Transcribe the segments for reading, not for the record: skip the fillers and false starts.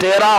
13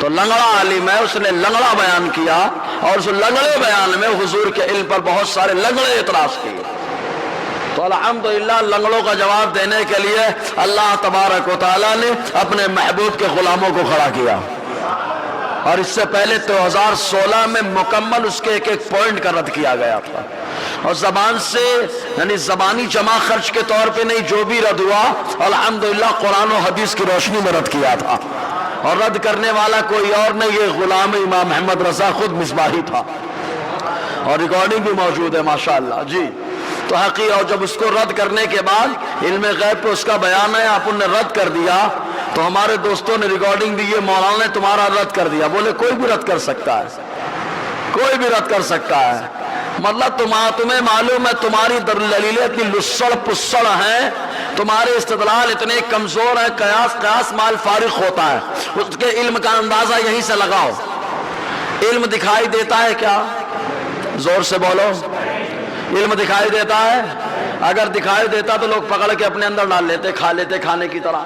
تو لنگڑا عالم ہے، اس نے لنگڑا بیان کیا، اور اس لنگڑے بیان میں حضور کے علم پر بہت سارے لنگڑے اعتراض کیے۔ تو الحمدللہ لنگڑوں کا جواب دینے کے لیے اللہ تبارک و تعالیٰ نے اپنے محبوب کے غلاموں کو کھڑا کیا، اور اس سے پہلے 2016 میں مکمل اس کے ایک ایک پوائنٹ کا رد کیا گیا تھا، اور زبان سے یعنی زبانی جمع خرچ کے طور پہ نہیں، جو بھی رد ہوا الحمدللہ قرآن و حدیث کی روشنی میں رد کیا تھا، اور رد کرنے والا کوئی اور نہیں، یہ غلام امام محمد رضا خود مصباحی تھا، اور ریکارڈنگ بھی موجود ہے ماشاءاللہ جی۔ تو حقیقت، اور جب اس کو رد کرنے کے بعد علم غیب پہ اس کا بیان ہے، آپ نے رد کر دیا، تو ہمارے دوستوں نے ریکارڈنگ دی، یہ مولانا نے تمہارا رد کر دیا۔ بولے کوئی بھی رد کر سکتا ہے، کوئی بھی رد کر سکتا ہے، مطلب تمہیں معلوم ہے تمہاری دلیلیں اتنی لسڑ پسڑ ہیں، تمہارے استدلال اتنے کمزور ہیں، قیاس مال فارغ ہوتا ہے، اس کے علم کا اندازہ یہیں سے لگاؤ۔ علم دکھائی دیتا ہے کیا؟ زور سے بولو، علم دکھائی دیتا ہے؟ اگر دکھائی دیتا تو لوگ پکڑ کے اپنے اندر ڈال لیتے، کھا لیتے کھانے کی طرح،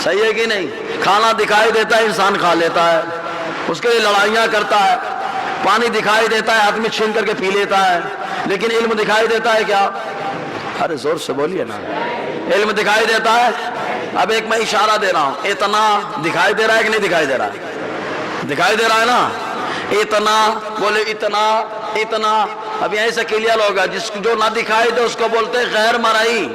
صحیح ہے کہ نہیں؟ کھانا دکھائی دیتا ہے، انسان کھا لیتا ہے، اس کے لیے لڑائیاں کرتا ہے۔ پانی دکھائی دیتا ہے، آدمی چھین کر کے پی لیتا ہے، لیکن علم دکھائی دیتا ہے کیا؟ ارے زور سے بولیے نا، علم دکھائی دیتا ہے؟ اب ایک میں اشارہ دے رہا ہوں، اتنا دکھائی دے رہا ہے کہ نہیں دکھائی دے رہا ہے؟ دکھائی دے رہا ہے نا؟ اتنا، بولے اتنا اتنا، اب یہیں سے کلیئر ہوگا، جو نہ دکھائی دے اس کو بولتے ہیں غیر مرئی،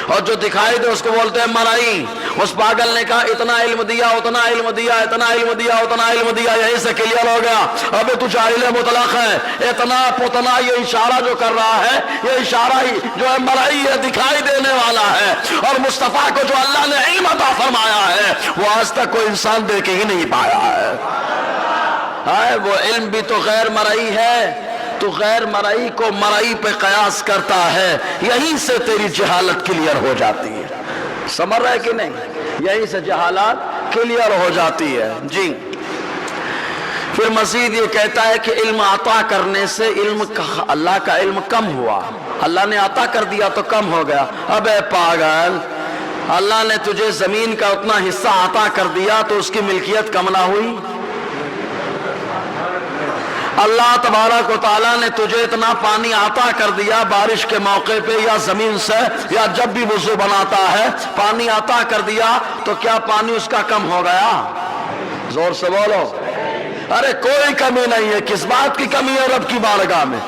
اور جو دکھائی دے اس کو بولتے ہیں مرئی۔ اس پاگل نے کہا اتنا علم دیا، اتنا علم دیا، اتنا علم دیا، اتنا علم دیا، یہیں سے کلیئر ہو گیا۔ ابھی تو جاہل مطلق ہے، اتنا پتنا، یہ اشارہ جو کر رہا ہے، یہ اشارہ ہی جو ہے مرئی ہے، دکھائی دینے والا ہے، اور مصطفیٰ کو جو اللہ نے علم عطا فرمایا ہے وہ آج تک کوئی انسان دے کے ہی نہیں پایا ہے۔ وہ علم بھی تو غیر مرئی ہے، تو غیر مرئی کو مرئی پہ قیاس کرتا ہے، یہیں سے تیری جہالت کلیئر ہو جاتی ہے۔ سمجھ رہے کہ نہیں؟ یہیں سے جہالت کلیئر ہو جاتی ہے جی۔ پھر مزید یہ کہتا ہے کہ علم عطا کرنے سے اللہ کا علم کم ہوا، اللہ نے عطا کر دیا تو کم ہو گیا۔ اب اے پاگل، اللہ نے تجھے زمین کا اتنا حصہ عطا کر دیا تو اس کی ملکیت کم نہ ہوئی؟ اللہ تبارک و تعالیٰ نے تجھے اتنا پانی عطا کر دیا بارش کے موقع پہ یا زمین سے یا جب بھی وضو بناتا ہے، پانی عطا کر دیا تو کیا پانی اس کا کم ہو گیا؟ زور سے بولو۔ ارے کوئی کمی نہیں ہے، کس بات کی کمی ہے رب کی بارگاہ میں؟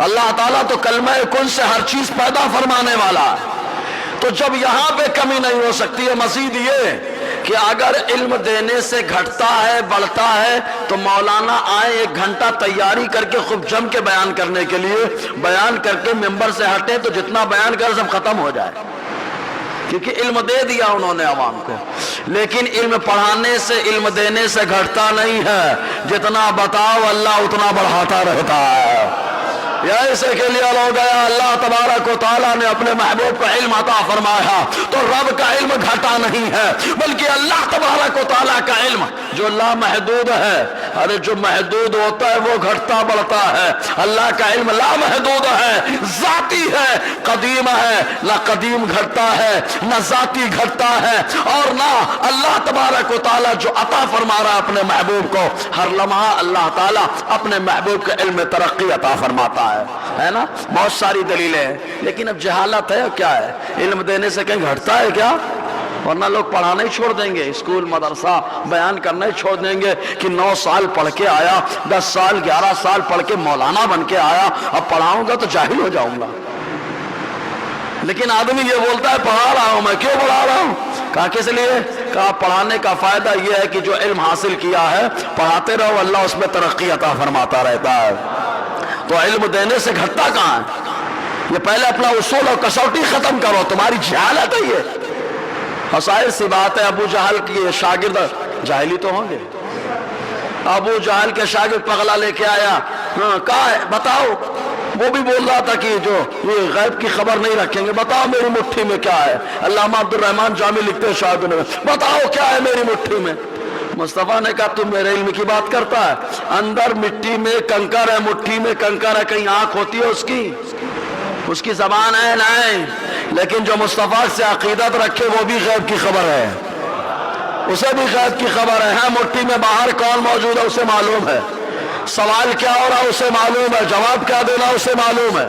اللہ تعالیٰ تو کلمہ کن سے ہر چیز پیدا فرمانے والا ہے، تو جب یہاں پہ کمی نہیں ہو سکتی ہے، مزید یہ کہ اگر علم دینے سے گھٹتا ہے بڑھتا ہے تو مولانا آئے ایک گھنٹہ تیاری کر کے خوب جم کے بیان کرنے کے لیے، بیان کر کے ممبر سے ہٹے تو جتنا بیان کر سب ختم ہو جائے، کیونکہ علم دے دیا انہوں نے عوام کو۔ لیکن علم پڑھانے سے علم دینے سے گھٹتا نہیں ہے، جتنا بتاؤ اللہ اتنا بڑھاتا رہتا ہے۔ یا اسے کے لیے ہو گیا، اللہ تبارک و تعالیٰ نے اپنے محبوب کا علم عطا فرمایا تو رب کا علم گھٹا نہیں ہے، بلکہ اللہ تبارک و تعالیٰ کا علم جو لامحدود ہے، ارے جو محدود ہوتا ہے وہ گھٹتا بڑھتا ہے، اللہ کا علم لامحدود ہے، ذاتی ہے، قدیم ہے، نہ قدیم گھٹتا ہے نہ ذاتی گھٹتا ہے، اور نہ اللہ تبارک و تعالیٰ جو عطا فرما رہا ہے اپنے محبوب کو، ہر لمحہ اللہ تعالیٰ اپنے محبوب کے علم میں ترقی عطا فرماتا ہے نا؟ بہت ساری دلیلیں ہیں، لیکن اب جہالت ہے کیا ہے؟ علم دینے سے کہیں گھٹتا ہے کیا؟ ورنہ لوگ پڑھانا ہی چھوڑ دیں گے، اسکول مدرسہ بیان کرنا ہی چھوڑ دیں گے کہ 9 سال پڑھ کے آیا، 10 سال 11 سال پڑھ کے مولانا بن کے آیا، اب پڑھاؤں گا تو جاہل ہو جاؤں گا۔ لیکن آدمی یہ بولتا ہے پڑھا رہا ہوں، میں کیوں پڑھا رہا ہوں؟ کہا کس لیے؟ کہا پڑھانے کا فائدہ یہ ہے کہ جو علم حاصل کیا ہے پڑھاتے رہو، اللہ اس میں ترقی عطا فرماتا رہتا ہے۔ تو علم دینے سے گھٹتا کہاں ہے؟ یہ پہلے اپنا اصول اور کسوٹی ختم کرو، تمہاری جہالت ہے یہ۔ اور ظاہر سی بات ہے ابو جہل کی شاگرد جاہلی تو ہوں گے، ابو جہل کے شاگرد پگلا لے کے آیا، کہا ہے بتاؤ، وہ بھی بول رہا تھا کہ جو یہ غیب کی خبر نہیں رکھیں گے، بتاؤ میری مٹھی میں کیا ہے؟ علامہ عبد الرحمن جامی لکھتے ہیں شاہد نے، بتاؤ کیا ہے میری مٹھی میں؟ مصطفیٰ نے کہا تم میرے علم کی بات کرتا ہے؟ اندر مٹی میں کنکر ہے، مٹھی میں کنکر ہے، کہیں آنکھ ہوتی ہے اس کی زبان ہے نہیں، لیکن جو مصطفیٰ سے عقیدت رکھے وہ بھی غیب کی خبر ہے۔ اسے بھی غیب کی خبر ہے مٹھی میں باہر کون موجود ہے اسے معلوم ہے، سوال کیا ہو رہا اسے معلوم ہے، جواب کیا دینا اسے معلوم ہے۔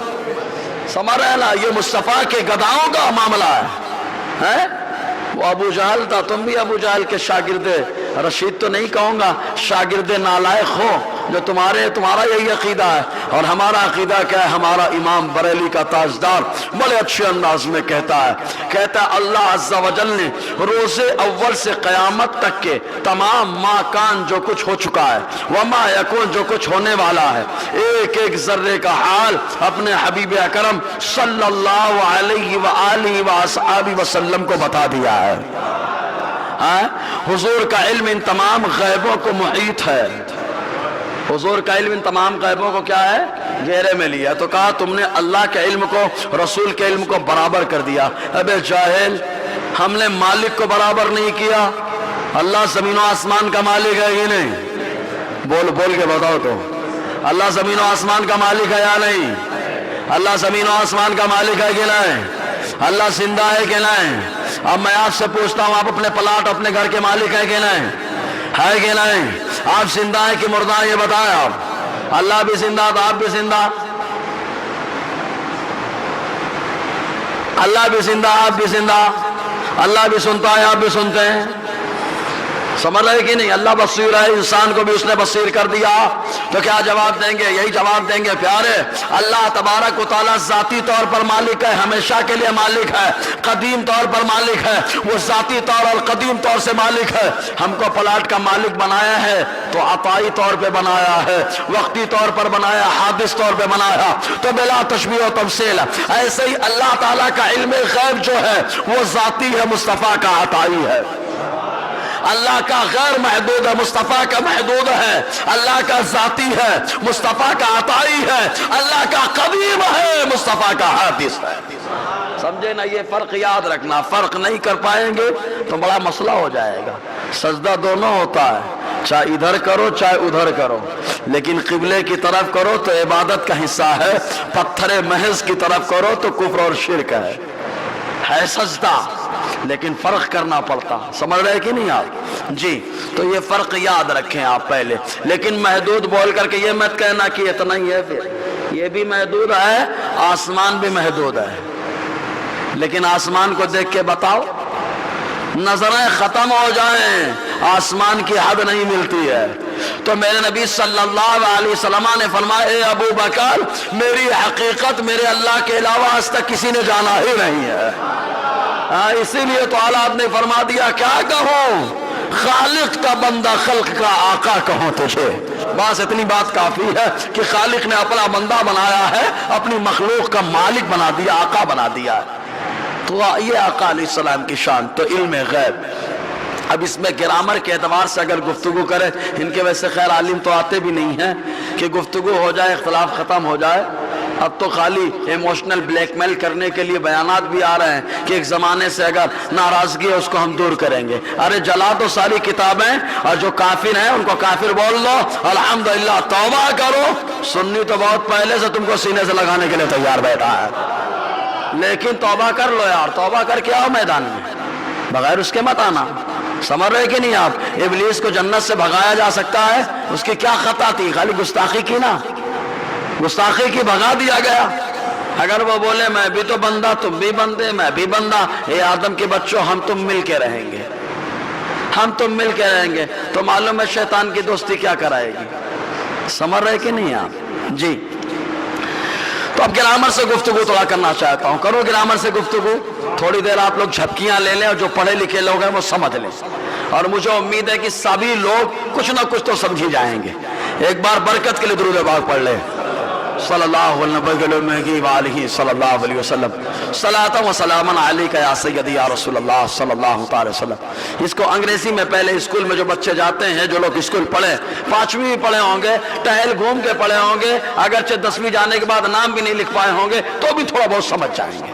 سمجھ رہے ہیں نا؟ یہ مصطفیٰ کے گداؤں کا معاملہ ہے۔ وہ ابو جہل تھا، تم بھی ابو جہل کے شاگرد رشید تو نہیں کہوں گا، شاگرد نالائق ہو جو تمہارا یہی عقیدہ ہے۔ اور ہمارا عقیدہ کیا ہے؟ ہمارا امام بریلی کا تاجدار بڑے اچھے انداز میں کہتا ہے اللہ عز و جل نے روز اول سے قیامت تک کے تمام ما کان جو کچھ ہو چکا ہے وما یکون جو کچھ ہونے والا ہے، ایک ایک ذرے کا حال اپنے حبیب اکرم صلی اللہ علیہ وآلہ وآصحابہ وسلم کو بتا دیا ہے۔ حضور کا علم ان تمام غیبوں کو محیط ہے، حضور کا علم ان تمام غیبوں کو کیا ہے؟ گھیرے میں لیا۔ تو کہا تم نے اللہ کے علم کو رسول کے علم کو برابر کر دیا۔ ابے جاہل، ہم نے مالک کو برابر نہیں کیا۔ اللہ زمین و آسمان کا مالک ہے کہ نہیں؟ بول کے بتاؤ تو، اللہ زمین و آسمان کا مالک ہے یا نہیں؟ اللہ زمین و آسمان کا مالک ہے کہ نہیں؟ اللہ زندہ ہے کہ نہیں؟ اب میں آپ سے پوچھتا ہوں، آپ اپنے پلاٹ اپنے گھر کے مالک ہے کہ نہیں؟ ہے کہ نہیں؟ آپ زندہ ہے کہ مردہ ہے یہ بتائیں آپ۔ اللہ بھی زندہ تو آپ بھی زندہ، اللہ بھی زندہ آپ بھی زندہ، اللہ بھی سنتا ہے آپ بھی سنتے ہیں، سمجھ رہے کہ نہیں؟ اللہ بصیر ہے، انسان کو بھی اس نے بصیر کر دیا، تو کیا جواب دیں گے؟ یہی جواب دیں گے پیارے، اللہ تبارک و تعالیٰ ذاتی طور پر مالک ہے، ہمیشہ کے لیے مالک ہے، قدیم طور پر مالک ہے، وہ ذاتی طور اور قدیم طور سے مالک ہے۔ ہم کو پلاٹ کا مالک بنایا ہے تو عطائی طور پہ بنایا ہے، وقتی طور پر بنایا، حادث طور پہ بنایا، تو بلا تشبیہ و تمثیل۔ ایسے ہی اللہ تعالیٰ کا علم غیب جو ہے وہ ذاتی ہے، مصطفیٰ کا عطائی ہے۔ اللہ کا غیر محدود ہے، مصطفیٰ کا محدود ہے۔ اللہ کا ذاتی ہے، مصطفیٰ کا عطائی ہے۔ اللہ کا قدیم ہے، مصطفیٰ کا حادث ہے۔ سمجھے نا؟ یہ فرق یاد رکھنا، فرق نہیں کر پائیں گے تو بڑا مسئلہ ہو جائے گا۔ سجدہ دونوں ہوتا ہے، چاہے ادھر کرو چاہے ادھر کرو، لیکن قبلے کی طرف کرو تو عبادت کا حصہ ہے، پتھر محض کی طرف کرو تو کفر اور شرک ہے سجدہ، لیکن فرق کرنا پڑتا۔ سمجھ رہے کہ نہیں آپ؟ جی، تو یہ فرق یاد رکھیں آپ پہلے۔ لیکن محدود بول کر کے یہ مت کہنا کہ اتنا ہی ہے، پھر یہ بھی محدود ہے، آسمان بھی محدود ہے، لیکن آسمان کو دیکھ کے بتاؤ، نظریں ختم ہو جائیں، آسمان کی حد نہیں ملتی ہے۔ تو میرے نبی صلی اللہ علیہ وسلم نے فرمایا، اے ابو بکر، میری حقیقت میرے اللہ کے علاوہ آج تک کسی نے جانا ہی نہیں ہے۔ اسی لیے تو اعلیٰ نے فرما دیا، کیا کہوں؟ خالق کا بندہ، خلق کا آقا کہوں تجھے۔ بس اتنی بات کافی ہے کہ خالق نے اپنا بندہ بنایا ہے، اپنی مخلوق کا مالک بنا دیا، آقا بنا دیا۔ تو یہ آقا علیہ السلام کی شان، تو علم غیب۔ اب اس میں گرامر کے اعتبار سے اگر گفتگو کرے، ان کے ویسے خیر عالم تو آتے بھی نہیں ہیں کہ گفتگو ہو جائے، اختلاف ختم ہو جائے۔ اب تو خالی ایموشنل بلیک میل کرنے کے لیے بیانات بھی آ رہے ہیں کہ ایک زمانے سے اگر ناراضگی ہے اس کو ہم دور کریں گے۔ ارے جلا دو ساری کتابیں، اور جو کافر ہیں ان کو کافر بول دو، الحمدللہ، توبہ کرو۔ سنی تو بہت پہلے سے تم کو سینے سے لگانے کے لیے تیار بیٹھا ہے، لیکن توبہ کر لو یار، توبہ کر کے آؤ میدان میں، بغیر اس کے مت آنا۔ سمجھ رہے کہ نہیں آپ؟ ابلیس کو جنت سے بھگایا جا سکتا ہے، اس کی کیا خطا تھی؟ خالی گستاخی کی نا، گستاخی کی، بھگا دیا گیا۔ اگر وہ بولے میں بھی تو بندہ، تم بھی بندے، میں بھی بندہ، اے آدم کے بچوں، ہم تم مل کے رہیں گے، ہم تم مل کے رہیں گے، تو معلوم ہے شیطان کی دوستی کیا کرائے گی۔ سمجھ رہے کہ نہیں آپ؟ جی، تو اب گرامر سے گفتگو تھوڑا کرنا چاہتا ہوں، کرو گرامر سے گفتگو۔ تھوڑی دیر آپ لوگ جھپکیاں لے لیں، اور جو پڑھے لکھے لوگ ہیں وہ سمجھ لیں، اور مجھے امید ہے کہ سبھی لوگ کچھ نہ کچھ تو سمجھی جائیں گے۔ ایک بار برکت کے لیے درود پاک پڑھ لیں، صلی اللہ علیہ صلی اللہ علیہ وسلم، صلاۃ و سلام علیک یا سیدی یا رسول اللہ صلی اللہ تعالی وسلم۔ اس کو انگریزی میں پہلے اسکول میں جو بچے جاتے ہیں، جو لوگ اسکول پڑھے، 5ویں بھی پڑھے ہوں گے، ٹہل گھوم کے پڑھے ہوں گے، اگرچہ 10ویں جانے کے بعد نام بھی نہیں لکھ پائے ہوں گے، تو بھی تھوڑا بہت سمجھ جائیں گے۔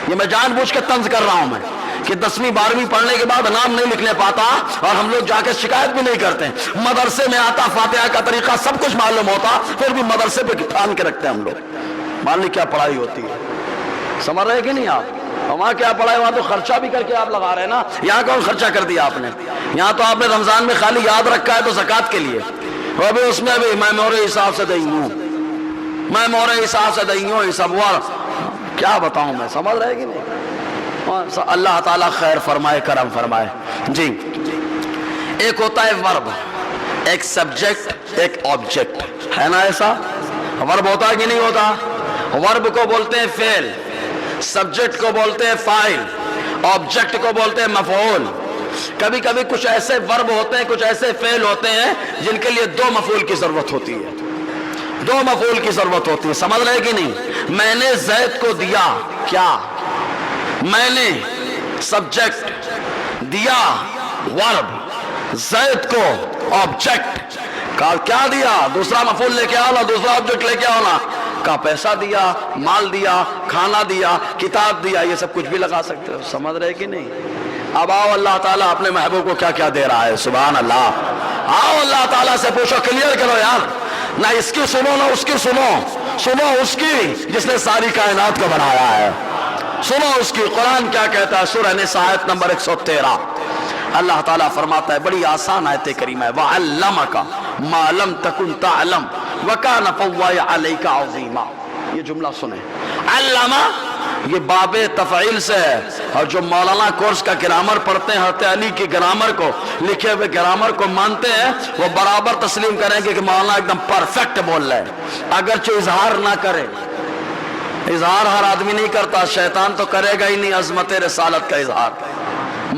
یہ میں جان بوجھ کے طنز کر رہا ہوں میں کہ 10ویں 12ویں پڑھنے کے بعد نام نہیں لکھنے پاتا، اور ہم لوگ جا کے شکایت بھی نہیں کرتے۔ مدرسے میں آتا، فاتحہ کا طریقہ سب کچھ معلوم ہوتا، پھر بھی مدرسے پہ ٹھان کے رکھتے ہیں ہم لوگ۔ مان لی کیا پڑھائی ہوتی ہے، سمجھ رہے کہ نہیں آپ؟ وہاں کیا پڑھا ہے؟ وہاں تو خرچہ بھی کر کے آپ لگا رہے ہیں نا. یہاں کون خرچہ کر دیا آپ نے؟ یہاں تو آپ نے رمضان میں خالی یاد رکھا ہے تو زکوٰۃ کے لیے. وہ بھی اس میں بھی میں مورے حساب سے دئی ہوں، میں مورے حساب سے دئی ہوں. یہ سب کیا بتاؤں میں، سمجھ رہے کہ نہیں؟ اللہ تعالیٰ خیر فرمائے، کرم فرمائے. جی ایک ہوتا ہے ورب، ایک سبجیکٹ، ایک آبجیکٹ، ہے نا ایسا؟ ورب ہوتا ہے کہ نہیں ہوتا؟ ورب کو بولتے ہیں فعل، سبجیکٹ کو بولتے ہیں فاعل، آبجیکٹ کو بولتے ہیں مفعول. کبھی کبھی کچھ ایسے ورب ہوتے ہیں، کچھ ایسے فعل ہوتے ہیں جن کے لیے دو مفعول کی ضرورت ہوتی ہے، دو مفعول کی ضرورت ہوتی ہے. سمجھ رہے کہ نہیں؟ میں نے زید کو دیا، کیا؟ میں نے سبجیکٹ، دیا ورب، زید کو آبجیکٹ. کیا دیا؟ دوسرا مفعول لے کے آنا، دوسرا آبجیکٹ لے کے آنا. کا پیسہ دیا، مال دیا، کھانا دیا، کتاب دیا، یہ سب کچھ بھی لگا سکتے ہو. سمجھ رہے کہ نہیں؟ اب آؤ اللہ تعالیٰ اپنے محبوب کو کیا کیا دے رہا ہے. سبحان اللہ. آؤ اللہ تعالیٰ سے پوچھو، کلیئر کرو یار. نہ اس کی سنو نہ اس کی سنو، سنو اس کی جس نے ساری کائنات کو بنایا ہے. سنو اس کی. قرآن کیا کہتا ہے؟ سورہ نساء آیت نمبر 113. اللہ تعالیٰ فرماتا ہے، بڑی آسان آیت کریمہ ہے، وَعَلَّمَكَ مَا لَمْ تَكُنْ تَعْلَمْ وَكَانَ فَضْلُ عَلَيْكَ عَظِيمًا. یہ جملہ سنیں. علامہ یہ باب تفعیل سے ہے، اور جو مولانا کورس کا گرامر پڑھتے ہیں، حضرت علی کی گرامر کو، لکھے ہوئے گرامر کو مانتے ہیں، وہ برابر تسلیم کریں گے کہ مولانا ایک دم پرفیکٹ بول رہے ہیں، اگرچہ اظہار نہ کرے. اظہار ہر آدمی نہیں کرتا، شیطان تو کرے گا ہی نہیں عظمت رسالت کا اظہار.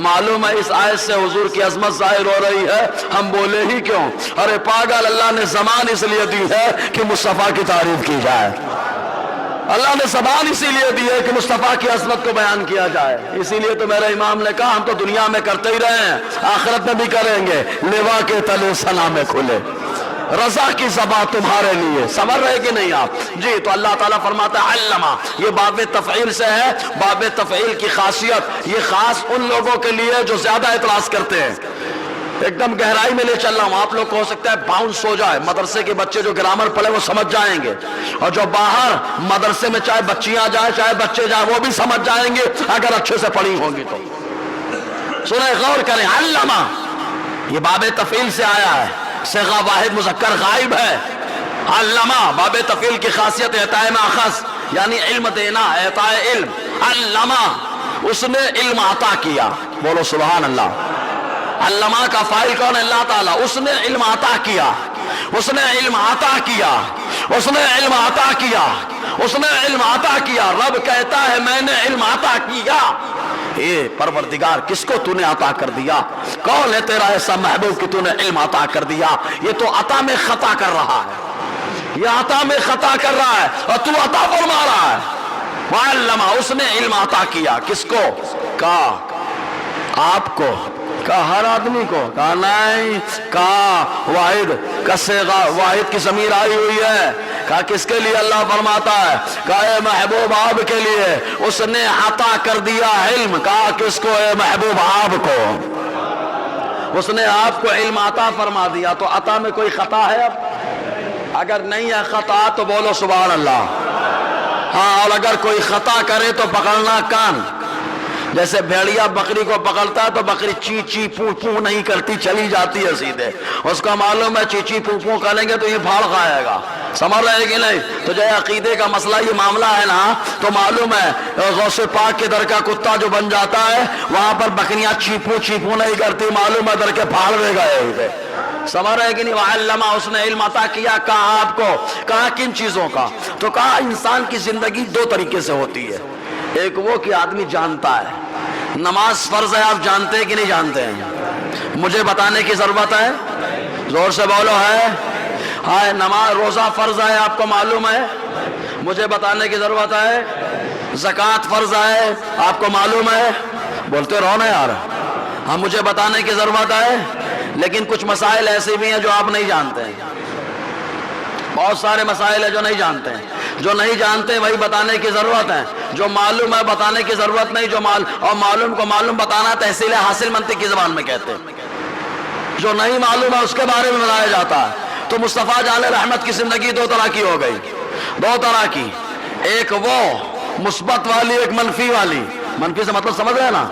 معلوم ہے اس آیت سے حضور کی عظمت ظاہر ہو رہی ہے، ہم بولے ہی کیوں؟ ارے پاگل، اللہ نے زبان اس لیے دی ہے کہ مصطفیٰ کی تعریف کی جائے. اللہ نے زبان اسی لیے دی ہے کہ مصطفیٰ کی عظمت کو بیان کیا جائے. اسی لیے تو میرے امام نے کہا، ہم تو دنیا میں کرتے ہی رہے ہیں، آخرت میں بھی کریں گے. لوا کے تلے ثنا میں کھلے، رضا کی زبان تمہارے لیے. سمجھ رہے کہ نہیں آپ؟ جی تو اللہ تعالیٰ فرماتا ہے علمہ، یہ باب تفعیل سے ہے. باب تفعیل کی خاصیت یہ خاص ان لوگوں کے لیے جو زیادہ اعتراض کرتے ہیں. ایک دم گہرائی میں لے چل رہا ہوں، آپ لوگ کو ہو سکتا ہے باؤنس ہو جائے. مدرسے کے بچے جو گرامر پڑھے وہ سمجھ جائیں گے، اور جو باہر مدرسے میں چاہے بچیاں جائیں چاہے بچے جائیں وہ بھی سمجھ جائیں گے اگر اچھے سے پڑھی ہوں گی تو. سنیں، غور کریں. علمہ یہ باب تفعیل سے آیا ہے، صیغہ واحد مذکر غائب ہے. علمہ باب تفعیل کی خاصیت اعطاء ماخذ، یعنی علم دینا، اعطاء علم. علمہ اس نے علم عطا کیا. بولو سبحان اللہ. علمہ کا فاعل کون ہے؟ اللہ تعالیٰ. اس نے علم عطا کیا، اس نے علم عطا کیا، اس نے علم عطا کیا، اس نے علم عطا کیا. رب کہتا ہے میں نے علم عطا کیا. اے پروردگار، کس کو تو نے عطا کر دیا؟ کون ہے تیرا ایسا محبوب کہ تو نے علم عطا کر دیا؟ یہ تو عطا میں خطا کر رہا ہے، یہ عطا میں خطا کر رہا ہے اور تو عطا فرما رہا ہے. وعلمہ اس نے علم عطا کیا. کس کو؟ کہا آپ کو، کہا ہر آدمی کو، کہا نہیں، کہا واحد کا صیغہ واحد کی ضمیر آئی ہوئی ہے. کہا کس کے لیے؟ اللہ فرماتا ہے، کہا اے محبوب آپ کے لیے اس نے عطا کر دیا علم. کہا کس کو؟ اے محبوب آپ کو. اس نے آپ کو علم عطا فرما دیا. تو عطا میں کوئی خطا ہے؟ اب اگر نہیں ہے خطا تو بولو سبحان اللہ. ہاں، اور اگر کوئی خطا کرے تو پکڑنا کان. جیسے بھیڑیا بکری کو پکڑتا ہے تو بکری چی چی پو پو نہیں کرتی، چلی جاتی ہے سیدھے. اس کا معلوم ہے چی چی پو پو کریں گے تو یہ پھاڑ کھائے گا. سمجھ رہے کہ نہیں؟ تو جو عقیدے کا مسئلہ یہ معاملہ ہے نا، تو معلوم ہے غوث پاک کے در کا کتا جو بن جاتا ہے وہاں پر بکریاں چیپو چیپو نہیں کرتی، معلوم ہے در کے پھاڑ میں گئے. سمجھ رہے کہ نہیں؟ وعلمہ اس نے علم عطا کیا. کہا آپ کو، کہا کن چیزوں کا؟ تو کہا انسان کی زندگی دو طریقے سے ہوتی ہے. ایک وہ کہ آدمی جانتا ہے نماز فرض ہے، آپ جانتے ہیں کہ نہیں جانتے ہیں؟ مجھے بتانے کی ضرورت ہے؟ زور سے بولو. ہے ہاں، نماز روزہ فرض ہے، آپ کو معلوم ہے؟ مجھے بتانے کی ضرورت ہے. زکوٰۃ فرض ہے، آپ کو معلوم ہے؟ بولتے رہو نا یار. ہاں، مجھے بتانے کی ضرورت ہے. لیکن کچھ مسائل ایسے بھی ہیں جو آپ نہیں جانتے ہیں. بہت سارے مسائل ہیں جو نہیں جانتے ہیں. جو نہیں جانتے وہی بتانے کی ضرورت ہے. جو معلوم ہے بتانے کی ضرورت نہیں. اور معلوم کو معلوم بتانا تحصیل حاصل منطق کی زبان میں کہتے ہیں. جو نہیں معلوم ہے اس کے بارے میں بتایا جاتا ہے. تو مصطفیٰ جان رحمت کی زندگی دو طرح کی ہو گئی، دو طرح کی. ایک وہ مثبت والی، ایک منفی والی. منفی سے مطلب سمجھ رہے ہیں نا،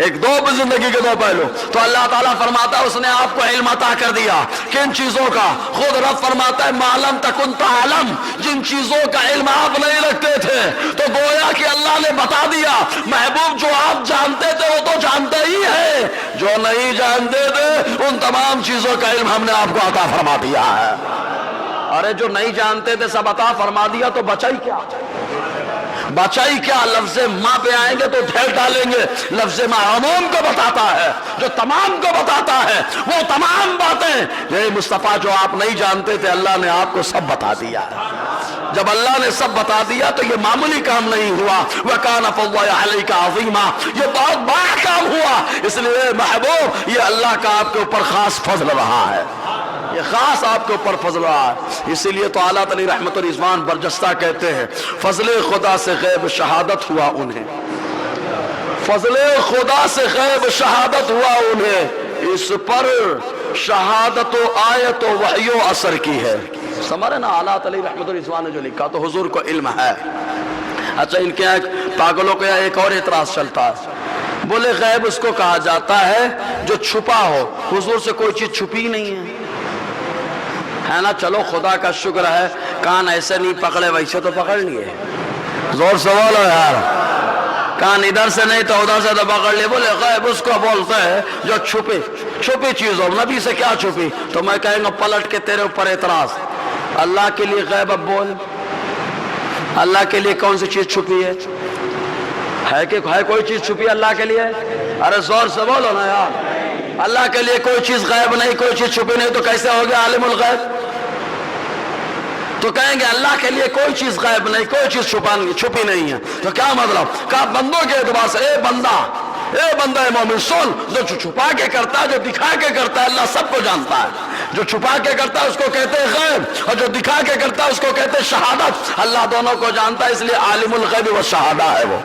ایک دو زندگی کے دو پہلو. تو اللہ تعالیٰ فرماتا ہے اس نے آپ کو علم عطا کر دیا کن چیزوں کا. خود رب فرماتا ہے معلوم تکن تعلم، جن چیزوں کا علم آپ نہیں رکھتے تھے تو گویا کہ اللہ نے بتا دیا. محبوب جو آپ جانتے تھے وہ تو جانتے ہی ہے، جو نہیں جانتے تھے ان تمام چیزوں کا علم ہم نے آپ کو عطا فرما دیا ہے. ارے جو نہیں جانتے تھے سب عطا فرما دیا تو بچا ہی کیا؟ بچائی کیا؟ لفظ ماں پہ آئیں گے تو ڈھیر ڈالیں گے. لفظ ماں عموم کو بتاتا ہے، جو تمام کو بتاتا ہے، وہ تمام باتیں یہ مصطفیٰ جو آپ نہیں جانتے تھے اللہ نے آپ کو سب بتا دیا ہے. جب اللہ نے سب بتا دیا تو یہ معمولی کام نہیں ہوا. وَكَانَ فَضْلُ عَلَيْكَ عَظِيمًا، یہ بہت بڑا کام ہوا. اس لیے محبوب یہ اللہ کا آپ کے اوپر خاص فضل رہا ہے، یہ خاص آپ کے اوپر فضل رہا ہے. اسی لیے تو اعلیٰ تعالی رحمت الرضوان برجستہ کہتے ہیں فضل خدا سے غیب شہادت ہوا انہیں، فضل خدا سے غیب شہادت ہوا انہیں، اس پر شہادت و آیت و وحی و اثر کی ہے. سمجھے نا، اعلیٰ تعالی رحمت الرضوان نے جو لکھا تو حضور کو علم ہے. اچھا ان کے پاگلوں کے یہاں ایک اور اعتراض چلتا ہے، بولے غیب اس کو کہا جاتا ہے جو چھپا ہو. حضور سے کوئی چیز چھپی نہیں ہے نا. چلو خدا کا شکر ہے کان ایسے نہیں پکڑے ویسے تو پکڑ لیے. زور سے بولو یار، کان ادھر سے نہیں تو ادھر سے تو پکڑ لیے. بولے غیب اس کو بولتے ہیں جو چھپی چیز ہو. نبی سے کیا چھپی؟ تو میں کہیں گا پلٹ کے تیرے اوپر اعتراض. اللہ کے لیے غیب اب بول، اللہ کے لیے کون سی چیز چھپی ہے کہ ہے کوئی چیز چھپی اللہ کے لیے؟ ارے زور سے بولو نا یار. اللہ کے لیے کوئی چیز غیب نہیں، کوئی چیز چھپی نہیں، تو کیسے ہو گیا عالم الغیب؟ تو کہیں گے اللہ کے لیے کوئی چیز غیب نہیں، کوئی چیز چھپی نہیں ہے. تو کیا مطلب؟ کہا بندوں کے اعتبار سے اے بندہ مومن سن، جو چھپا کے کرتا ہے، جو دکھا کے کرتا ہے اللہ سب کو جانتا ہے. جو چھپا کے کرتا ہے اس کو کہتے ہیں غیب، اور جو دکھا کے کرتا ہے اس کو کہتے ہیں شہادت. اللہ دونوں کو جانتا ہے، اس لیے عالم الغیب و شہادہ ہے وہ.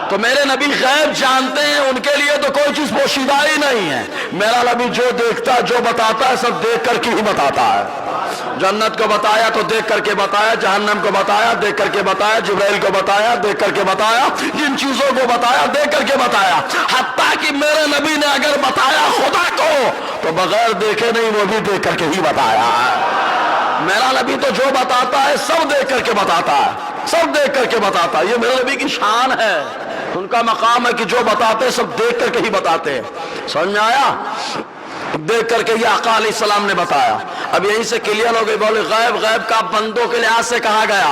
تو میرے نبی غیب جانتے ہیں، ان کے لیے تو کوئی چیز پوشیدہ ہی نہیں ہے. میرا نبی جو دیکھتا جو بتاتا ہے سب دیکھ کر کے ہی بتاتا ہے. جنت کو بتایا تو دیکھ کر کے بتایا، جہنم کو بتایا دیکھ کر کے بتایا، جبرائیل کو بتایا دیکھ کر کے بتایا، جن چیزوں کو بتایا دیکھ کر کے بتایا. حتیٰ کہ میرے نبی نے اگر بتایا خدا کو تو بغیر دیکھے نہیں، وہ بھی دیکھ کر کے ہی بتایا. میرا نبی تو جو بتاتا ہے سب دیکھ کر کے بتاتا ہے، سب دیکھ کر کے بتاتا ہے. یہ میرے نبی کی شان ہے، ان کا مقام ہے کہ جو بتاتے سب دیکھ کر کے ہی بتاتے ہیں. سمجھ میں آیا؟ دیکھ کر کے یہ آقا علیہ السلام نے بتایا. اب یہیں سے کلیئر ہو گئی. بولے غیب کا بندوں کے لحاظ سے کہا گیا،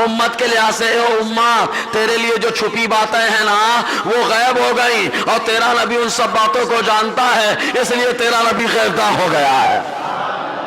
امت کے لحاظ سے او امت تیرے لیے جو چھپی باتیں ہیں نا وہ غیب ہو گئی، اور تیرا نبی ان سب باتوں کو جانتا ہے، اس لیے تیرا نبی غیب داں ہو گیا ہے.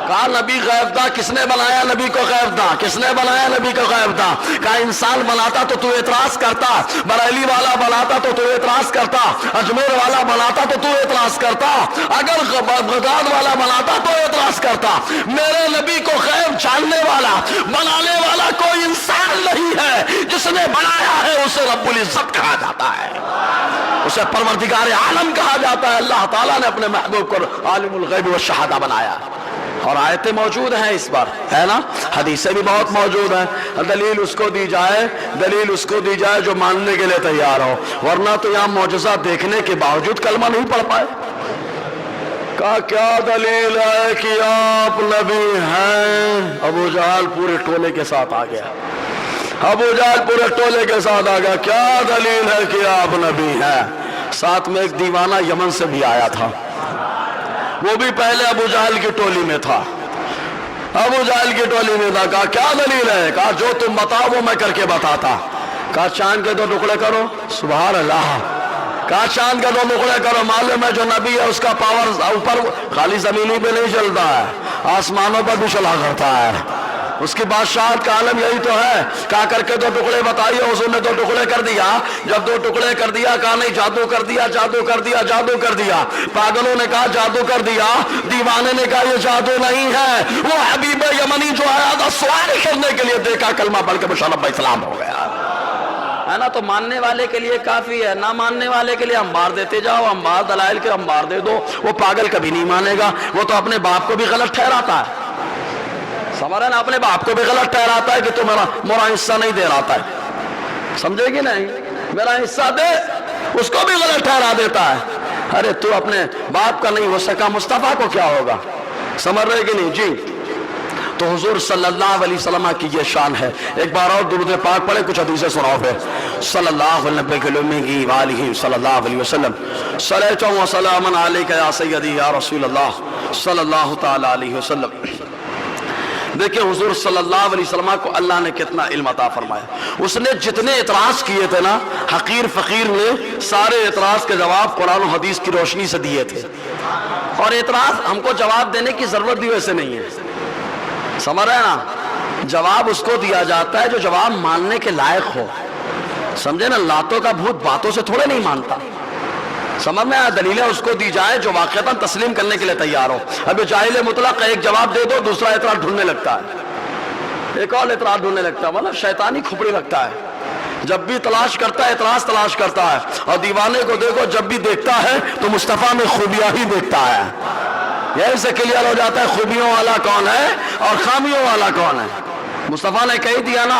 کہا نبی غیب داں؟ کس نے بنایا نبی کو غیب داں؟ کس نے بنایا نبی کو غیب داں؟ کہا انسان بناتا تو اعتراض کرتا، بریلی والا بناتا تو اعتراض کرتا، اجمیر والا بناتا تو اعتراض کرتا، اگر بغداد والا بناتا تو اعتراض کرتا. میرے نبی کو غیب جاننے والا بنانے والا کوئی انسان نہیں ہے. جس نے بنایا ہے اسے رب العزت کہا جاتا ہے، اسے پروردگار عالم کہا جاتا ہے. اللہ تعالیٰ نے اپنے محبوب کو عالم الغیب والشہادہ بنایا، اور آیتیں موجود ہیں اس پر، ہے نا؟ حدیثیں بھی بہت موجود ہیں. دلیل اس کو دی جائے جو ماننے کے لیے تیار ہو، ورنہ تو یہاں معجزہ دیکھنے کے باوجود کلمہ نہیں پڑھ پائے. کہا کیا دلیل ہے کہ آپ نبی ہیں؟ ابو جہل پورے ٹولے کے ساتھ آ گیا. کیا دلیل ہے کہ آپ نبی ہیں؟ ساتھ میں ایک دیوانہ یمن سے بھی آیا تھا، وہ بھی پہلے ابو جہل کی ٹولی میں تھا. کہا کیا دلیل ہے؟ کہا جو تم بتاؤ وہ میں کر کے بتاتا. کہا چاند کے 2 ٹکڑے کرو. سبحان اللہ. کہا چاند کے 2 ٹکڑے کرو. معلوم ہے جو نبی ہے اس کا پاور اوپر خالی زمینی پہ نہیں چلتا ہے، آسمانوں پر بھی چلا کرتا ہے. اس کی بادشاہت کا عالم یہی تو ہے. کہا کر کے 2 ٹکڑے بتائیے. حضور نے 2 ٹکڑے کر دیا. جب 2 ٹکڑے کر دیا کہا نہیں جادو کر دیا. پاگلوں نے کہا جادو کر دیا، دیوانے نے کہا یہ جادو نہیں ہے، وہ حبیب یمنی جو آیا تھا سوال کرنے کے لیے دیکھا، کلمہ پڑھ کے مشرف اسلام ہو گیا. ہے نا؟ تو ماننے والے کے لیے کافی ہے، نہ ماننے والے کے لیے انبار دیتے جاؤ، انبار دلائل کے انبار دے دو. وہ پاگل کبھی نہیں مانے گا، وہ تو اپنے باپ کو بھی غلط ٹھہراتا ہے. سمجھ رہے نا؟ اپنے باپ کو بھی غلط ٹھہراتا ہے کہ تو میرا حصہ نہیں دے رہا ہے. سمجھے گی نہیں؟ میرا حصہ دے، اس کو بھی غلط ٹھہرا دیتا ہے. ارے تو اپنے باپ کا نہیں ہو سکا، مصطفیٰ کو کیا ہوگا؟ سمجھ رہے کہ نہیں جی؟ تو حضور صلی اللہ علیہ وسلم کی یہ شان ہے. ایک بار اور درود پاک پڑھے، کچھ حدیثیں سناؤ پھر. صلی اللہ علیہ صلی اللہ علیہ وسلم صلیۃ و سلام علیک یا سیدی یا رسول اللہ صلی اللہ تعالی علیہ وسلم. دیکھیں حضور صلی اللہ علیہ وسلم کو اللہ نے کتنا علم عطا فرمایا. اس نے جتنے اعتراض کیے تھے نا حقیر فقیر نے، سارے اعتراض کے جواب قرآن و حدیث کی روشنی سے دیے تھے. اور اعتراض ہم کو جواب دینے کی ضرورت بھی ویسے نہیں ہے، سمجھ رہے ہیں نا؟ جواب اس کو دیا جاتا ہے جو جواب ماننے کے لائق ہو. سمجھے نا؟ لاتوں کا بھوت باتوں سے تھوڑے نہیں مانتا. سمجھ میں آیا؟ دلیلیں اس کو دی جائے جو واقعتاً تسلیم کرنے کے لیے تیار ہو. اب جاہل مطلق ایک جواب دے دو، دوسرا اعتراض ڈھونڈنے لگتا ہے، ایک اور اعتراض ڈھونڈنے لگتا ہے، مطلب شیطانی کھپڑی رکھتا ہے. جب بھی تلاش کرتا ہے اعتراض تلاش کرتا ہے. اور دیوانے کو دیکھو جب بھی دیکھتا ہے تو مصطفیٰ میں خوبیاں ہی دیکھتا ہے. یہی سے کلیئر ہو جاتا ہے خوبیوں والا کون ہے اور خامیوں والا کون ہے. مصطفیٰ نے کہہ دیا نا،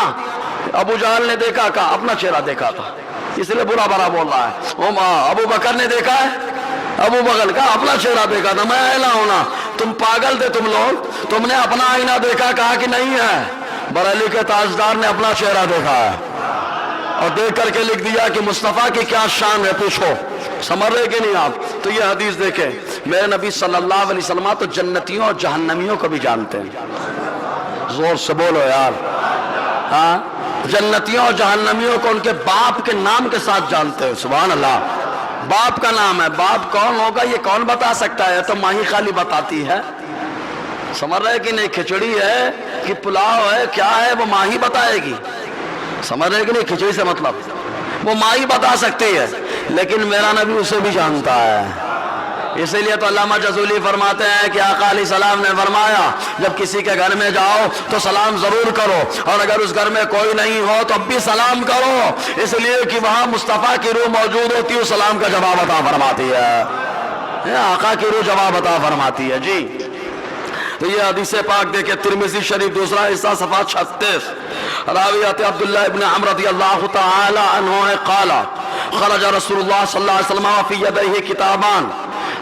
ابو جہل نے دیکھا، کہا اپنا چہرہ دیکھا تھا اس لیے برا برا بول رہا ہے. ابو بکر نے دیکھا ہے، ابو بکر کا اپنا چہرہ دیکھا تھا، میں اعلیٰ ہونا. تم پاگل تھے تم لوگ، تم نے اپنا آئینہ دیکھا، کہا کہ نہیں ہے. بریلی کے تاجدار نے اپنا چہرہ دیکھا ہے اور دیکھ کر کے لکھ دیا کہ مصطفیٰ کی کیا شان ہے، پوچھو. سمجھ رہے کہ نہیں آپ؟ تو یہ حدیث دیکھیں، میرے نبی صلی اللہ علیہ وسلم تو جنتیوں اور جہنمیوں کو بھی جانتے ہیں. زور سے بولو یار. ہاں، جنتیوں اور جہنمیوں کو ان کے باپ کے نام کے ساتھ جانتے ہیں. سبحان اللہ. باپ کا نام ہے، باپ کون ہوگا یہ کون بتا سکتا ہے؟ تو ماہی خالی بتاتی ہے. سمجھ رہے کہ نہیں؟ کھچڑی ہے کہ پلاؤ ہے، کیا ہے وہ ماہی بتائے گی. سمجھ رہے کہ نہیں؟ کھچڑی سے مطلب وہ ماہی بتا سکتی ہے، لیکن میرا نبی اسے بھی جانتا ہے. اسی لیے تو علامہ جزولی فرماتے ہیں کہ آقا علیہ السلام نے فرمایا جب کسی کے گھر میں جاؤ تو سلام ضرور کرو، اور اگر اس گھر میں کوئی نہیں ہو تو اب بھی سلام کرو، اس لیے کہ وہاں مصطفیٰ کی روح موجود ہوتی ہے، سلام کا جواب عطا فرماتی ہے. آقا کی روح جواب عطا فرماتی ہے جی. تو یہ حدیث پاک دیکھیں، ترمذی شریف دوسرا حصہ صفحہ 36. راویات عبداللہ ابن عمرو رضی اللہ تعالی عنہ قال خرج رسول اللہ صلی اللہ علیہ وسلم فی یدیہ کتابان.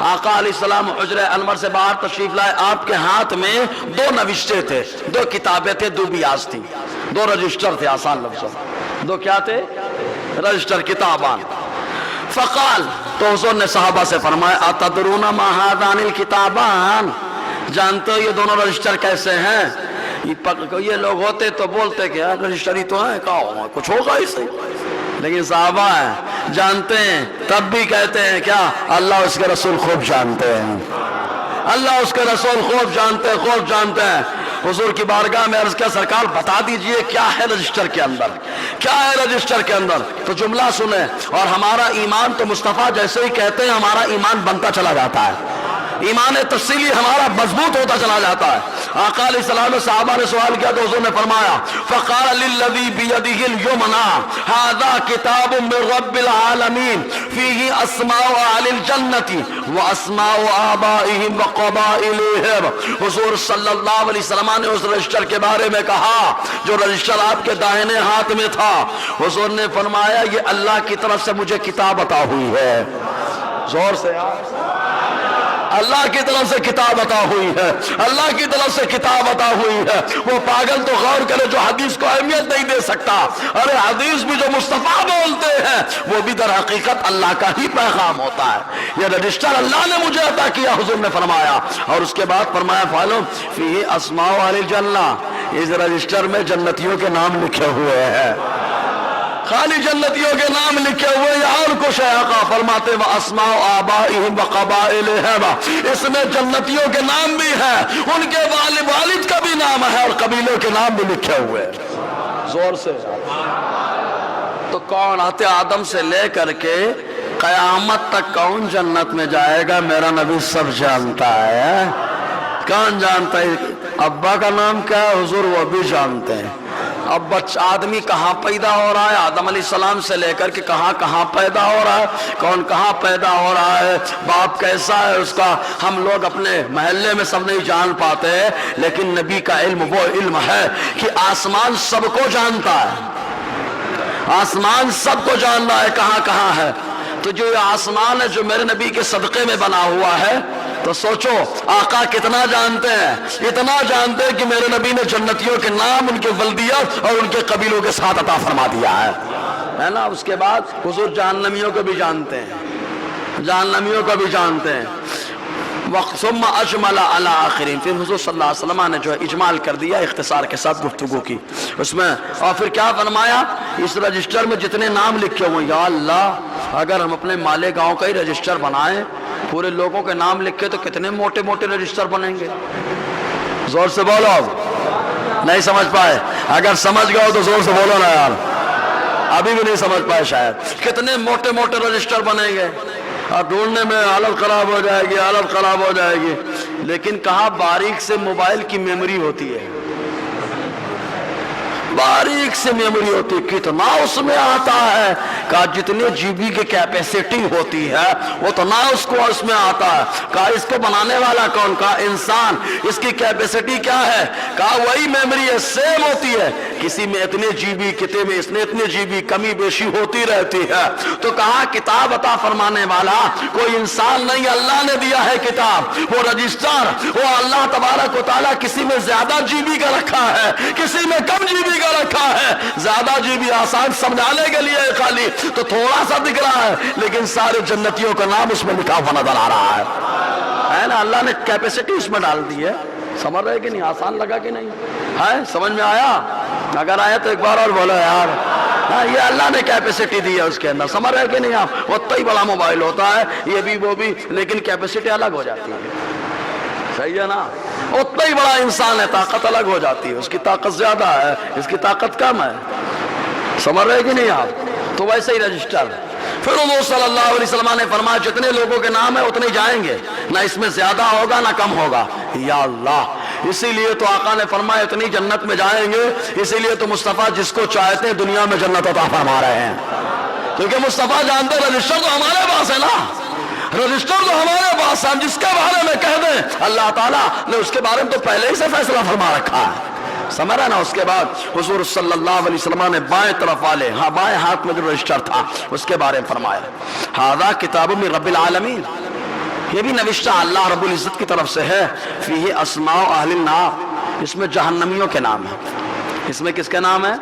آقا علیہ السلام حجر انور سے باہر تشریف لائے، آپ کے ہاتھ میں دو نوشتے تھے، دو کتابیں تھے، دو بیاز تھی، دو رجسٹر تھے. آسان لفظوں دو کیا تھے؟ رجسٹر، کتابان. فقال، تو حضور نے صحابہ سے فرمایا اتدرون ما هذان الکتابان، جانتے ہو یہ دونوں رجسٹر کیسے ہیں؟ یہ لوگ ہوتے تو بولتے کہ رجسٹر ہی تو ہے، کہا کچھ ہوگا اسے، لیکن صحابہ ہیں جانتے ہیں، تب بھی کہتے ہیں کیا؟ اللہ اس کے رسول خوب جانتے ہیں، اللہ اس کے رسول خوب جانتے ہیں، خوب جانتے ہیں. حضور کی بارگاہ میں عرض کیا سرکار بتا دیجئے کیا ہے رجسٹر کے اندر، کیا ہے رجسٹر کے اندر؟ تو جملہ سنیں، اور ہمارا ایمان تو مصطفیٰ جیسے ہی کہتے ہیں ہمارا ایمان بنتا چلا جاتا ہے، ایمان تفصیلی ہمارا مضبوط ہوتا چلا جاتا ہے. آقا علیہ السلام نے صحابہ نے سوال کیا تو حضور نے فرمایا فقال للذی بیدہ الیمنی ھذا کتاب من رب العالمین فیہ اسماء اہل الجنة واسماء آبائہم وقبائلہم. حضور صلی اللہ علیہ وسلم نے اس رجسٹر کے بارے میں کہا جو رجسٹر آپ کے داہنے ہاتھ میں تھا. حضور نے فرمایا یہ اللہ کی طرف سے مجھے کتاب عطا ہوئی ہے. زور سے اللہ کی طرف سے کتاب عطا ہوئی ہے، اللہ کی طرف سے کتاب عطا ہوئی ہے. وہ پاگل تو غور کرے جو حدیث کو اہمیت نہیں دے سکتا. ارے حدیث بھی جو مصطفیٰ بولتے ہیں وہ بھی در حقیقت اللہ کا ہی پیغام ہوتا ہے. یہ رجسٹر اللہ نے مجھے عطا کیا، حضور نے فرمایا. اور اس کے بعد فرمایا فعلم فی اسماء اہل الجنہ، اس رجسٹر میں جنتیوں کے نام لکھے ہوئے ہیں، خالی جنتیوں کے نام لکھے ہوئے یا اور کچھ ہے؟ آقا فرماتے واسماء آبائہم وقبائلہم، اس میں جنتیوں کے نام بھی ہیں، ان کے والد کا بھی نام ہے اور قبیلوں کے نام بھی لکھے ہوئے. زور سے. تو کون آتے آدم سے لے کر کے قیامت تک کون جنت میں جائے گا میرا نبی سب جانتا ہے. کون جانتا ہے؟ ابا کا نام کیا ہے حضور وہ بھی جانتے ہیں. اب آدمی کہاں پیدا ہو رہا ہے، آدم علیہ السلام سے لے کر کے کہاں کہاں پیدا ہو رہا ہے، کون کہاں پیدا ہو رہا ہے، باپ کیسا ہے اس کا ہم لوگ اپنے محلے میں سب نہیں جان پاتے، لیکن نبی کا علم وہ علم ہے کہ آسمان سب کو جانتا ہے، آسمان سب کو جاننا ہے کہاں کہاں ہے، تو جو یہ آسمان ہے جو میرے نبی کے صدقے میں بنا ہوا ہے، تو سوچو آقا کتنا جانتے ہیں، اتنا جانتے ہیں کہ میرے نبی نے جنتیوں کے نام ان کے ولدیت اور ان کے قبیلوں کے ساتھ عطا فرما دیا ہے نا۔ اس کے بعد حضور جہنمیوں کو بھی جانتے ہیں، جہنمیوں کو بھی جانتے ہیں۔ ثم اجمل علی آخرین، پھر حضور صلی اللہ علیہ وسلم نے جو ہے اجمال کر دیا، اختصار کے ساتھ گفتگو کی اس میں، اور پھر کیا فرمایا، اس رجسٹر میں جتنے نام لکھے ہوئے، یا اللہ اگر ہم اپنے مالیگاؤں کا ہی رجسٹر بنائیں، پورے لوگوں کے نام لکھے تو کتنے موٹے موٹے رجسٹر بنیں گے۔ زور سے بولو، اب نہیں سمجھ پائے؟ اگر سمجھ گئے ہو تو زور سے بولو نا یار، ابھی بھی نہیں سمجھ پائے شاید، کتنے موٹے موٹے رجسٹر بنیں گے، اور ڈھونڈنے میں حالت خراب ہو جائے گی، حالت خراب ہو جائے گی۔ لیکن کہاں باریک سے موبائل کی میموری ہوتی ہے، باریک سے میموری ہوتی ہے، کتنا اس میں آتا ہے، کہا جتنے جی بی کی کیپیسٹی ہوتی ہے اتنا اس کو اس میں آتا ہے۔ کہا اس کو بنانے والا کون؟ کہا انسان۔ اس کی کیپیسٹی کیا ہے؟ کہا وہی میموری ہے، سیم ہوتی ہے، کسی میں اتنے جی بی، کتے میں اس نے اتنے جی بی، کمی بیشی ہوتی رہتی ہے۔ تو کہا کتاب عطا فرمانے والا کوئی انسان نہیں، اللہ نے دیا ہے کتاب، وہ رجسٹر، وہ اللہ تبارک و تعالیٰ کسی میں زیادہ جی بی کا رکھا ہے، کسی میں کم جی بی کا رکھا ہے۔ زیادہ جی بی آسان سمجھانے کے لیے خالی تو تھوڑا سا دکھ رہا ہے، لیکن سارے جنتیوں کا نام اس میں لکھا ہوا نظر آ رہا ہے نا۔ اللہ نے کیپیسٹی اس میں ڈال دی ہے، سمجھ رہے کہ نہیں؟ آسان لگا کہ نہیں ہے؟ سمجھ میں آیا؟ اگر آیا تو ایک بار اور بولو یار، ہاں یہ اللہ نے کیپیسٹی دی ہے اس کے اندر، سمجھ رہے کہ نہیں آپ؟ اتنا ہی بڑا موبائل ہوتا ہے یہ بھی وہ بھی، لیکن کیپیسٹی الگ ہو جاتی ہے، صحیح ہے نا؟ اتنا ہی بڑا انسان ہے، طاقت الگ ہو جاتی ہے، اس کی طاقت زیادہ ہے، اس کی طاقت کم ہے، سمجھ رہے کہ نہیں آپ؟ تو ویسے ہی رجسٹر۔ پھر حضور صلی اللہ علیہ وسلم نے فرمایا جتنے لوگوں کے نام ہیں اتنے جائیں گے، نہ اس میں زیادہ ہوگا نہ کم ہوگا۔ یا اللہ، اسی لیے تو آقا نے فرمایا اتنی جنت میں جائیں گے، اسی لیے تو مصطفیٰ جس کو چاہتے ہیں دنیا میں جنت عطا فرما رہے ہیں، کیونکہ مصطفیٰ جانتے رجسٹر تو ہمارے پاس ہے نا، رجسٹر تو ہمارے پاس ہے، ہم جس کے بارے میں کہہ دیں اللہ تعالیٰ نے اس کے بارے میں تو پہلے ہی سے فیصلہ فرما رکھا ہے، سمجھ رہا نا؟ اس کے بعد حضور صلی اللہ علیہ وسلم نے بائیں طرف والے، ہاں بائیں ہاتھ میں جو رجسٹر تھا اس کے بارے میں فرمایا، ھذا کتاب من رب العالمین، یہ بھی نوشتہ اللہ رب العزت کی طرف سے ہے، فیہ اسماء اہل النار، اس میں جہنمیوں کے نام ہیں۔ اس میں کس کے نام ہے؟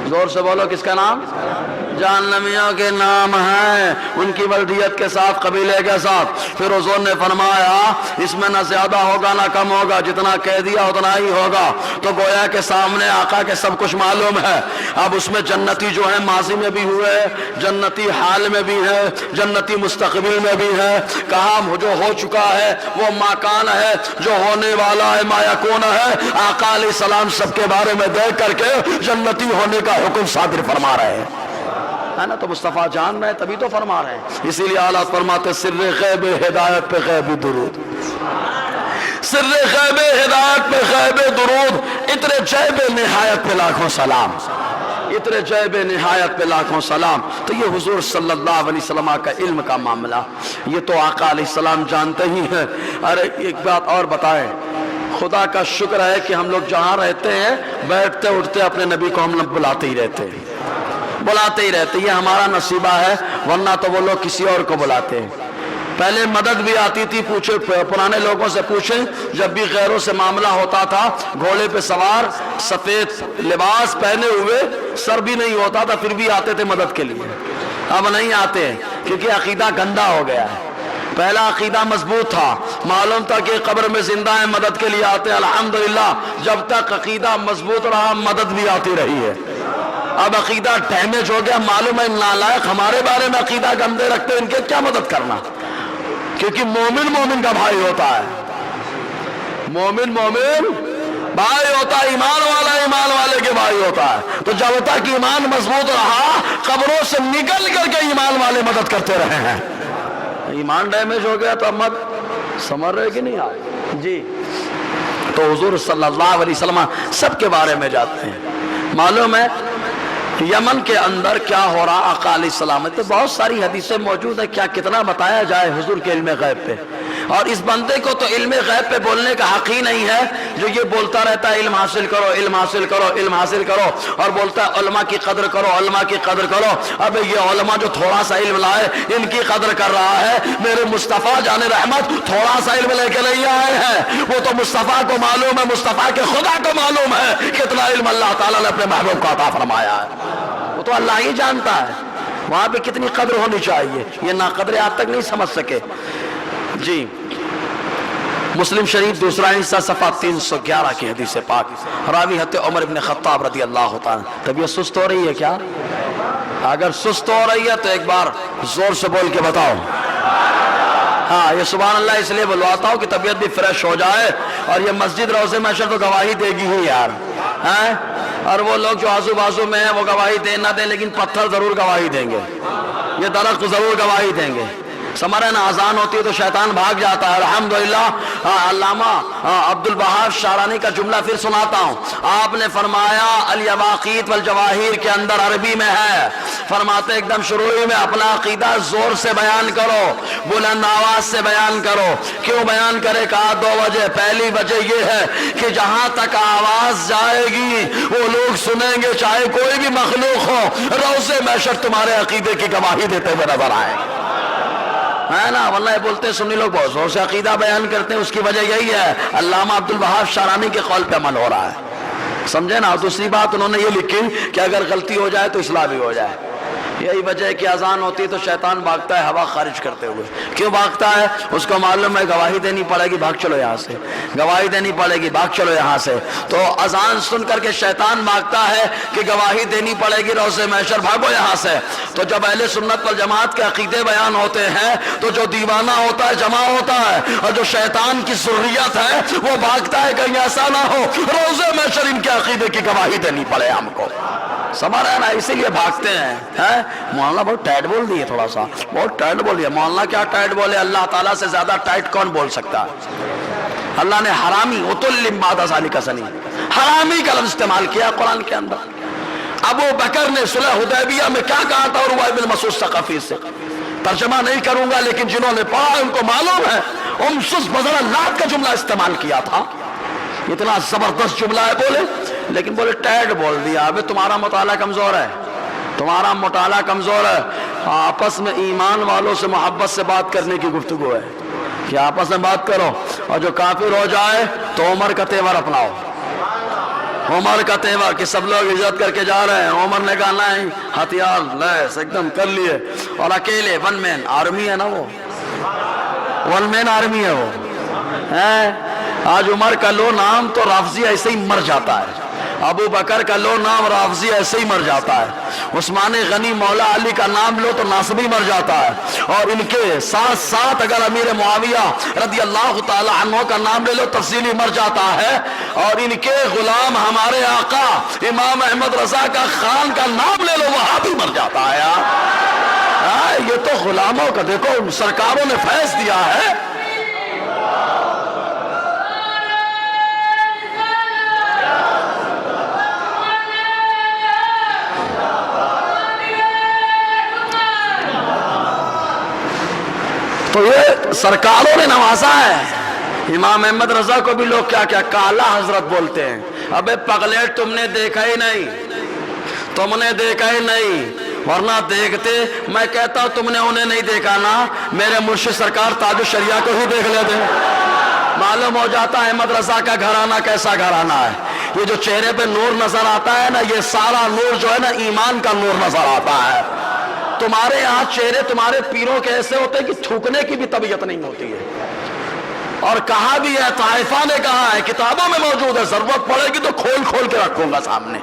زور سے بولو، کس کا نام؟ جہنمیوں کے نام ہیں، ان کی ولدیت کے ساتھ، قبیلے کے ساتھ۔ پھر حضور نے فرمایا اس میں نہ زیادہ ہوگا نہ کم ہوگا، جتنا کہہ دیا اتنا ہی ہوگا۔ تو گویا کے سامنے آقا کے سب کچھ معلوم ہے۔ اب اس میں جنتی جو ہے ماضی میں بھی ہوئے، جنتی حال میں بھی ہے، جنتی مستقبل میں بھی ہے، کہاں جو ہو چکا ہے وہ ماکان ہے، جو ہونے والا ہے ما یکون ہے۔ آقا علیہ السلام سب کے بارے میں دیکھ کر کے جنتی ہونے کا حکم صادر فرما رہے ہیں، ہے نا؟ تو مصطفیٰ جان رہے ہیں تبھی تو فرما رہے ہیں، اسی لیے اعلیٰ فرماتے سر غیب ہدایت پہ غیبی درود، سر غیب ہدایت پہ غیبی درود، اتر جیب نہایت پہ لاکھوں سلام، اتر جیب نہایت پہ لاکھوں سلام۔ تو یہ حضور صلی اللہ علیہ وسلم کا علم کا معاملہ، یہ تو آقا علیہ السلام جانتے ہی ہیں۔ ارے ایک بات اور بتائیں، خدا کا شکر ہے کہ ہم لوگ جہاں رہتے ہیں بیٹھتے اٹھتے اپنے نبی کو ہم بلاتے ہی رہتے ہیں، بلاتے ہی رہتے، یہ ہمارا نصیبہ ہے، ورنہ تو وہ لوگ کسی اور کو بلاتے ہیں۔ پہلے مدد بھی آتی تھی، پوچھے پرانے لوگوں سے پوچھیں، جب بھی غیروں سے معاملہ ہوتا تھا گھوڑے پہ سوار، سفید لباس پہنے ہوئے، سر بھی نہیں ہوتا تھا، پھر بھی آتے تھے مدد کے لیے۔ اب نہیں آتے کیونکہ عقیدہ گندا ہو گیا ہے۔ پہلا عقیدہ مضبوط تھا، معلوم تھا کہ قبر میں زندہ ہیں، مدد کے لیے آتے ہیں، الحمدللہ جب تک عقیدہ مضبوط رہا مدد بھی آتی رہی ہے۔ اب عقیدہ ڈیمیج ہو گیا، معلوم ہے نالائق ہمارے بارے میں عقیدہ گندے رکھتے ہیں، ان کے کیا مدد کرنا، کیونکہ مومن مومن کا بھائی ہوتا ہے، مومن مومن بھائی ہوتا ہے، ایمان والا ایمان والے کے بھائی ہوتا ہے۔ تو جب تک ایمان مضبوط رہا قبروں سے نکل کر کے ایمان والے مدد کرتے رہے ہیں، ایمان ڈیمیج ہو گیا تو اب مت سمجھ رہے کہ نہیں آئے جی۔ تو حضور صلی اللہ علیہ وسلم سب کے بارے میں جانتے ہیں، معلوم ہے یمن کے اندر کیا ہو رہا آقا علیہ السلام، تو بہت ساری حدیثیں موجود ہیں، کیا کتنا بتایا جائے حضور کے علم غیب پہ۔ اور اس بندے کو تو علم غیب پہ بولنے کا حق ہی نہیں ہے جو یہ بولتا رہتا ہے علم حاصل کرو، علم حاصل کرو، علم حاصل کرو، اور بولتا ہے علماء کی قدر کرو، علماء کی قدر کرو۔ اب یہ علماء جو تھوڑا سا علم لائے ان کی قدر کر رہا ہے، میرے مصطفیٰ جان رحمت تھوڑا سا علم لے کے نہیں آئے ہیں، وہ تو مصطفیٰ کو معلوم ہے، مصطفیٰ کے خدا کو معلوم ہے کتنا علم اللہ تعالیٰ نے اپنے محبوب کو عطا فرمایا ہے، وہ تو اللہ ہی جانتا ہے وہاں پہ کتنی قدر ہونی چاہیے، یہ ناقدرے آج تک نہیں سمجھ سکے۔ جی مسلم شریف دوسرا حصہ صفحہ 311 کی حدیث پاک، راوی حضرت عمر بن خطاب رضی اللہ تعالیٰ۔ طبیعت سست ہو رہی ہے کیا؟ اگر سست ہو رہی ہے تو ایک بار زور سے بول کے بتاؤ۔ ہاں یہ سبحان اللہ اس لیے بلواتا ہوں کہ طبیعت بھی فریش ہو جائے، اور یہ مسجد روضہ محشر تو گواہی دے گی ہی یار، اور وہ لوگ جو آزو بازو میں ہیں وہ گواہی دے نہ دیں لیکن پتھر ضرور گواہی دیں گے، یہ درخت ضرور گواہی دیں گے۔ سمجھ نا اذان ہوتی ہے تو شیطان بھاگ جاتا ہے۔ الحمدللہ علامہ عبد الوہاب شعرانی کا جملہ پھر سناتا ہوں، آپ نے فرمایا الیواقیت والجواہیر کے اندر عربی میں ہے، فرماتے ایک دم شروع میں اپنا عقیدہ زور سے بیان کرو، بلند آواز سے بیان کرو۔ کیوں بیان کرے؟ کہا دو وجہ، پہلی وجہ یہ ہے کہ جہاں تک آواز جائے گی وہ لوگ سنیں گے، چاہے کوئی بھی مخلوق ہو، روضہ محشر تمہارے عقیدے کی گواہی دیتے ہوئے نظر آئے گا، ہے نا؟ واللہ بولتے سنی لوگ بہت زور سے عقیدہ بیان کرتے ہیں، اس کی وجہ یہی ہے علامہ عبد الوہاب شعرانی کے قول پہ عمل ہو رہا ہے، سمجھے نا؟ دوسری بات انہوں نے یہ لکھی کہ اگر غلطی ہو جائے تو اصلاح بھی ہو جائے۔ یہی وجہ ہے کہ اذان ہوتی ہے تو شیطان بھاگتا ہے ہوا خارج کرتے ہوئے۔ کیوں بھاگتا ہے؟ اس کو معلوم ہے گواہی دینی پڑے گی، بھاگ چلو یہاں سے، گواہی دینی پڑے گی، بھاگ چلو یہاں سے۔ تو اذان سن کر کے شیطان بھاگتا ہے کہ گواہی دینی پڑے گی روضہ محشر، بھاگو یہاں سے۔ تو جب اہل سنت والجماعت کے عقیدے بیان ہوتے ہیں تو جو دیوانہ ہوتا ہے جمع ہوتا ہے، اور جو شیطان کی ذریت ہے وہ بھاگتا ہے کہیں ایسا نہ ہو روضہ محشر ان کے عقیدے کی گواہی دینی پڑے ہم کو، سمجھ رہے نا؟ اسی لیے بھاگتے ہیں۔ مولانا بہت ٹائٹ بول دیے، تھوڑا سا بہت ٹائٹ بول دیا۔ مولانا کیا ٹائٹ بولے؟ اللہ تعالیٰ سے زیادہ ٹائٹ کون بول سکتا ہے؟ اللہ نے حرامی عتل بعد ذلک سنی، حرامی کا لفظ استعمال کیا قرآن کے اندر۔ ابو بکر نے صلح حدیبیہ میں کیا کہا تھا عروہ بن مسعود ثقفی سے؟ ترجمہ نہیں کروں گا لیکن جنہوں نے پڑھا ان کو معلوم ہے، امسس بذر اللات کا جملہ استعمال کیا تھا، اتنا زبردست جملہ ہے بولے، لیکن بولے ٹائٹ بول دیا۔ ابھی تمہارا مطالعہ کمزور ہے، تمہارا مطالعہ کمزور ہے، آپس میں ایمان والوں سے محبت سے بات کرنے کی گفتگو ہے کہ آپس میں بات کرو، اور جو کافر ہو جائے تو عمر کا تیور اپناؤ، عمر کا تیور کہ سب لوگ عزت کر کے جا رہے ہیں، عمر نے کہا نہیں، ہتھیار لیس ایک دم کر لیے، اور اکیلے ون مین آرمی ہے نا، وہ ون مین آرمی ہے وہ ہے۔ آج عمر کا لو نام تو رافضی ایسے ہی مر جاتا ہے، ابو بکر کا لو نام رافضی ایسے ہی مر جاتا ہے، عثمان غنی مولا علی کا نام لو تو ناصبی مر جاتا ہے، اور ان کے ساتھ ساتھ اگر امیر معاویہ رضی اللہ تعالی عنہ کا نام لے لو تفصیلی مر جاتا ہے، اور ان کے غلام ہمارے آقا امام احمد رضا کا خان کا نام لے لو وہاں بھی مر جاتا ہے یار۔ یہ تو غلاموں کا دیکھو سرکاروں نے فیض دیا ہے۔ تو یہ سرکاروں نے نوازا ہے۔ امام احمد رضا کو بھی لوگ کیا کیا کالا حضرت بولتے ہیں۔ ابے پگلیٹ تم نے دیکھا ہی نہیں، تم نے دیکھا ہی نہیں، ورنہ دیکھتے میں کہتا ہوں تم نے انہیں نہیں دیکھا نا، میرے مرشد سرکار تاج الشریعہ کو ہی دیکھ لیتے، معلوم ہو جاتا ہے احمد رضا کا گھرانہ کیسا گھرانہ ہے۔ یہ جو چہرے پہ نور نظر آتا ہے نا، یہ سارا نور جو ہے نا ایمان کا نور نظر آتا ہے۔ تمہارے یہاں چہرے تمہارے پیروں کے ایسے ہوتے ہیں کہ تھوکنے کی بھی طبیعت نہیں ہوتی ہے، اور کہا بھی ہے، طائفہ نے کہا ہے، کتابوں میں موجود ہے، ضرورت پڑے گی تو کھول کھول کے رکھوں گا سامنے،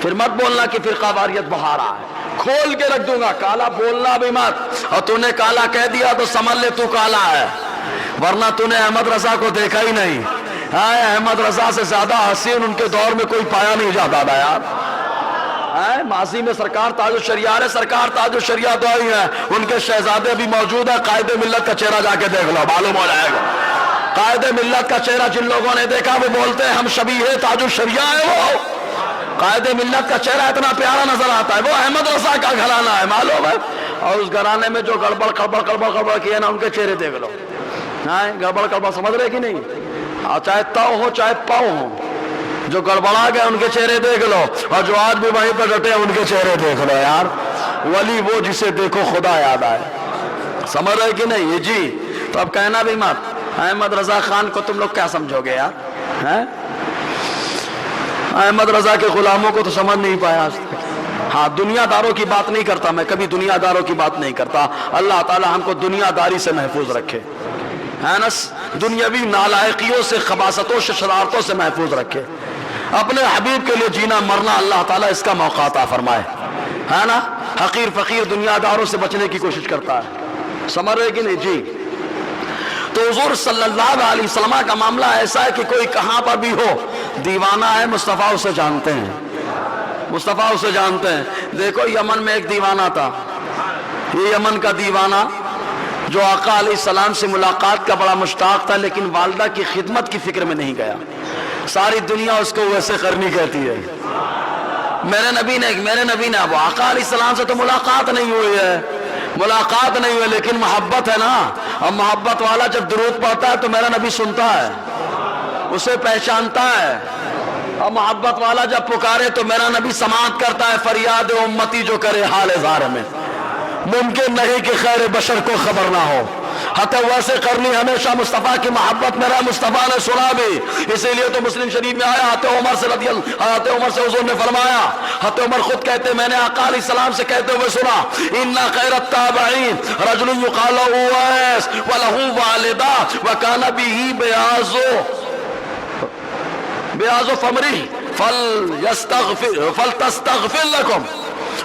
پھر مت بولنا کہ فرقہ واریت بہار ہے، کھول کے رکھ دوں گا، کالا بولنا بھی مت، اور تو نے کالا کہہ دیا تو سمجھ لے تو کالا ہے، ورنہ تو نے احمد رضا کو دیکھا ہی نہیں۔ احمد رضا سے زیادہ حسین ان کے دور میں کوئی پایا نہیں جاتا تھا یار۔ ماضی میں سرکار تاج الشریعہ ہے، سرکار تاج الشریعہ تو آئی ہے، ان کے شہزادے بھی موجود ہیں، قائد ملت کا چہرہ جا کے دیکھ لو معلوم ہو جائے گا۔ قائد ملت کا چہرہ جن لوگوں نے دیکھا وہ بولتے ہیں ہم شبیہ تاج الشریعہ ہے، وہ قائد ملت کا چہرہ اتنا پیارا نظر آتا ہے، وہ احمد رضا کا گھرانہ ہے معلوم ہے، اور اس گھرانے میں جو گڑبڑ کیے نا ان کے چہرے دیکھ لو، ہاں گڑبڑ گڑبڑ سمجھ رہے کہ نہیں؟ چاہے تاؤ ہو چاہے پاؤ ہو، جو گڑبڑا گئے ان کے چہرے دیکھ لو، اور جو آج بھی وہیں پہ ڈٹے ان کے چہرے دیکھ لو یار۔ ولی وہ جسے دیکھو خدا یاد آئے، سمجھ رہے کہ نہیں؟ جی تو اب کہنا بھی مت احمد رضا خان کو تم لوگ کیا سمجھو گے یار؟ احمد رضا کے غلاموں کو تو سمجھ نہیں پایا آج تک۔ ہاں دنیا داروں کی بات نہیں کرتا میں، کبھی دنیا داروں کی بات نہیں کرتا۔ اللہ تعالی ہم کو دنیا داری سے محفوظ رکھے، ہے نا، دنیاوی نالائقیوں سے، خباثتوں سے، شرارتوں سے محفوظ رکھے۔ اپنے حبیب کے لیے جینا مرنا اللہ تعالیٰ اس کا موقع عطا فرمائے، ہے نا۔ حقیر فقیر دنیا داروں سے بچنے کی کوشش کرتا ہے، سمجھ رہے کہ نہیں؟ جی تو حضور صلی اللہ علیہ وسلم کا معاملہ ایسا ہے کہ کوئی کہاں پر بھی ہو، دیوانہ ہے مصطفیٰ اسے جانتے ہیں، مصطفیٰ اسے جانتے ہیں۔ دیکھو یمن میں ایک دیوانہ تھا، یہ یمن کا دیوانہ جو آقا علیہ السلام سے ملاقات کا بڑا مشتاق تھا، لیکن والدہ کی خدمت کی فکر میں نہیں گیا۔ ساری دنیا اس کو ویسے کرنی کہتی ہے، میرے نبی نے اب آقا علیہ السلام سے تو ملاقات نہیں ہوئی ہے، ملاقات نہیں ہوئی، لیکن محبت ہے نا، اور محبت والا جب درود پڑھتا ہے تو میرا نبی سنتا ہے، اسے پہچانتا ہے، اور محبت والا جب پکارے تو میرا نبی سماعت کرتا ہے۔ فریاد امتی جو کرے حال زار میں، ممکن نہیں کہ خیر بشر کو خبر نہ ہو، حتی ویسے کرنی ہمیشہ مصطفیٰ کی محبت میرا مصطفیٰ نے سنا بھی، اسی لیے تو مسلم شریف میں آیا، حضرت عمر سے حضور نے فرمایا، حضرت عمر خود کہتے میں نے آقا علیہ السلام سے کہتے ہوئے سنا، اِنَّ خَيْرَ التَّابِعِينَ رَجُلٌ يُقَالُ لَهُ اویس وَلَهُ وَالِدَةٌ وَكَانَ بِهِ بیاض فمرہ فلتستغفر لکم،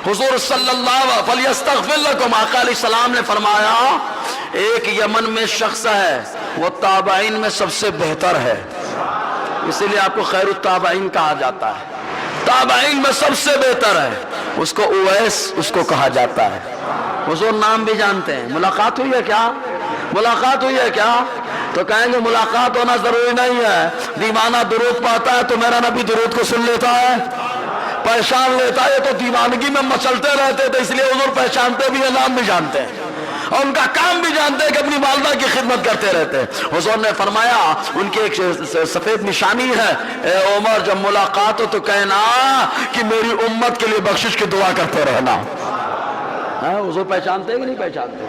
حضور صلی اللہ فلیستغفر لکم، آقا علیہ السلام نے فرمایا ایک یمن میں شخص ہے وہ تابعین میں سب سے بہتر ہے، اسی لیے آپ کو خیر التابعین کہا جاتا ہے، تابعین میں سب سے بہتر ہے، اس کو اویس اس کو کہا جاتا ہے۔ حضور نام بھی جانتے ہیں۔ ملاقات ہوئی ہے کیا؟ ملاقات ہوئی ہے کیا؟ تو کہیں گے ملاقات ہونا ضروری نہیں ہے، دیوانہ درود پاتا ہے تو میرا نبی درود کو سن لیتا ہے، پہچان لیتا ہے، تو دیوانگی میں مچلتے رہتے تھے، اس لیے حضور پہچانتے بھی ہیں، نام بھی جانتے ہیں، اور ان کا کام بھی جانتے ہیں کہ اپنی والدہ کی خدمت کرتے رہتے ہیں۔ حضور نے فرمایا ان کی ایک سفید نشانی ہے، اے عمر جب ملاقات ہو تو کہنا کہ میری امت کے لیے بخشش کی دعا کرتے رہنا۔ حضور پہچانتے ہیں کہ نہیں پہچانتے؟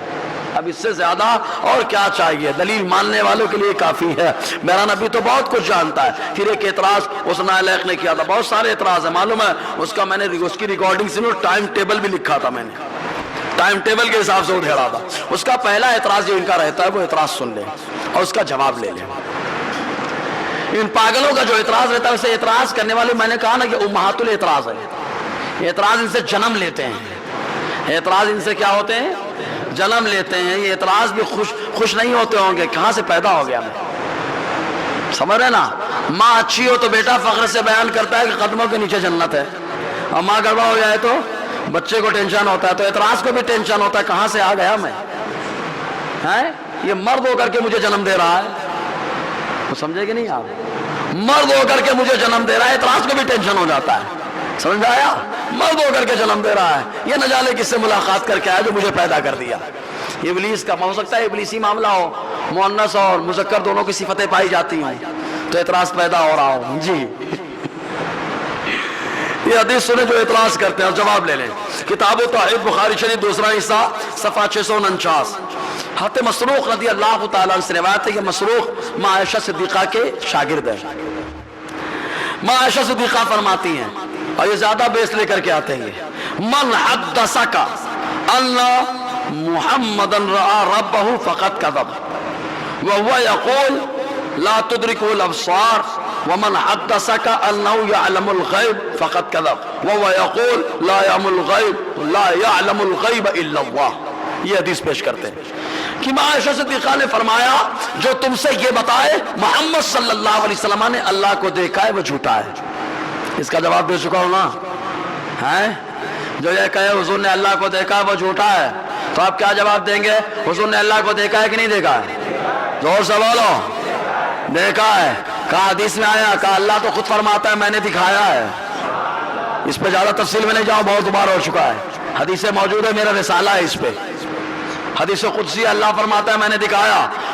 اب اس سے زیادہ اور کیا چاہیے؟ دلیل ماننے والوں کے لیے کافی ہے، میرا نبی تو بہت کچھ جانتا ہے۔ پھر ایک اعتراض اس نالائق نے کیا تھا، بہت سارے اعتراض ہیں معلوم ہے، اس کا میں نے اس کی ریکارڈنگ سے ٹائم ٹیبل بھی لکھا تھا، میں نے ٹائم ٹیبل کے حساب سے ادھیڑا تھا۔ اس کا پہلا اعتراض جو ان کا رہتا ہے وہ اعتراض سن لیں اور اس کا جواب لے لیں۔ ان پاگلوں کا جو اعتراض رہتا ہے اسے اعتراض کرنے والے، میں نے کہا نا کہ امہات الاعتراض ہے، اعتراض ان سے جنم لیتے ہیں، اعتراض ان سے کیا ہوتے ہیں؟ جنم لیتے ہیں۔ یہ اعتراض بھی خوش نہیں ہوتے ہوں گے کہاں سے پیدا ہو گیا میں، سمجھ رہے نا؟ ماں اچھی ہو تو بیٹا فخر سے بیان کرتا ہے کہ قدموں کے نیچے جنت ہے، اور ماں گڑبڑ ہو جائے تو بچے کو ٹینشن ہوتا ہے، تو اعتراض کو بھی ٹینشن ہوتا ہے کہاں سے آ گیا میں، یہ مرد ہو کر کے مجھے جنم دے رہا ہے، سمجھے کہ نہیں آپ؟ مرد ہو کر کے مجھے جنم دے رہا ہے، اعتراض کو بھی ٹینشن ہو جاتا ہے، سمجھ آیا؟ مرد ہو کر کے جنم دے رہا ہے، یہ نہ جانے کس سے ملاقات کر کے آیا جو مجھے پیدا کر دیا۔ ابلیس کا ہو سکتا ہے ابلیسی معاملہ ہو، مؤنث اور مذکر دونوں کی صفتیں پائی جاتی ہوں تو اعتراض پیدا ہو رہا ہو۔ جی یہ حدیث سنے جو اعتراض کرتے ہیں اور جواب لے لیں۔ کتاب التوحید بخاری شریف دوسرا حصہ صفحہ 649۔ حضرت مسروق رضی اللہ تعالیٰ عنہ سے روایت ہے کہ مسروق ماں عائشہ صدیقہ کے شاگرد ہیں۔ ماں عائشہ صدیقہ فرماتی ہیں اور یہ زیادہ بیس لے کر کے آتے ہیں، من حدثک ان محمد رأى ربه فقد كذب وهو يقول لا تدركه الابصار ومن حدثك انه يعلم الغيب فقد كذب وهو يقول لا يعلم الغيب الا الله۔ یہ حدیث پیش کرتے ہیں کہ ماں عائشہ صدیقہ نے فرمایا جو تم سے یہ بتائے محمد صلی اللہ علیہ وسلم نے اللہ کو دیکھا ہے وہ جھوٹا ہے۔ اس کا جواب دے چکا ہوں نا، جو یہ کہے حضور نے اللہ کو دیکھا ہے وہ جھوٹا ہے، تو آپ کیا جواب دیں گے؟ حضور نے اللہ کو دیکھا ہے کہ نہیں دیکھا ہے؟ زور سے بولو، دیکھا ہے۔ کہا حدیث میں آیا، کہا اللہ تو خود فرماتا ہے میں نے دکھایا ہے۔ اس پہ زیادہ تفصیل میں نہیں جاؤں، بہت بار ہو چکا ہے، حدیثیں موجود ہے، میرا رسالہ ہے اس پہ، حدیث قدسی اللہ فرماتا ہے میں نے دکھایا۔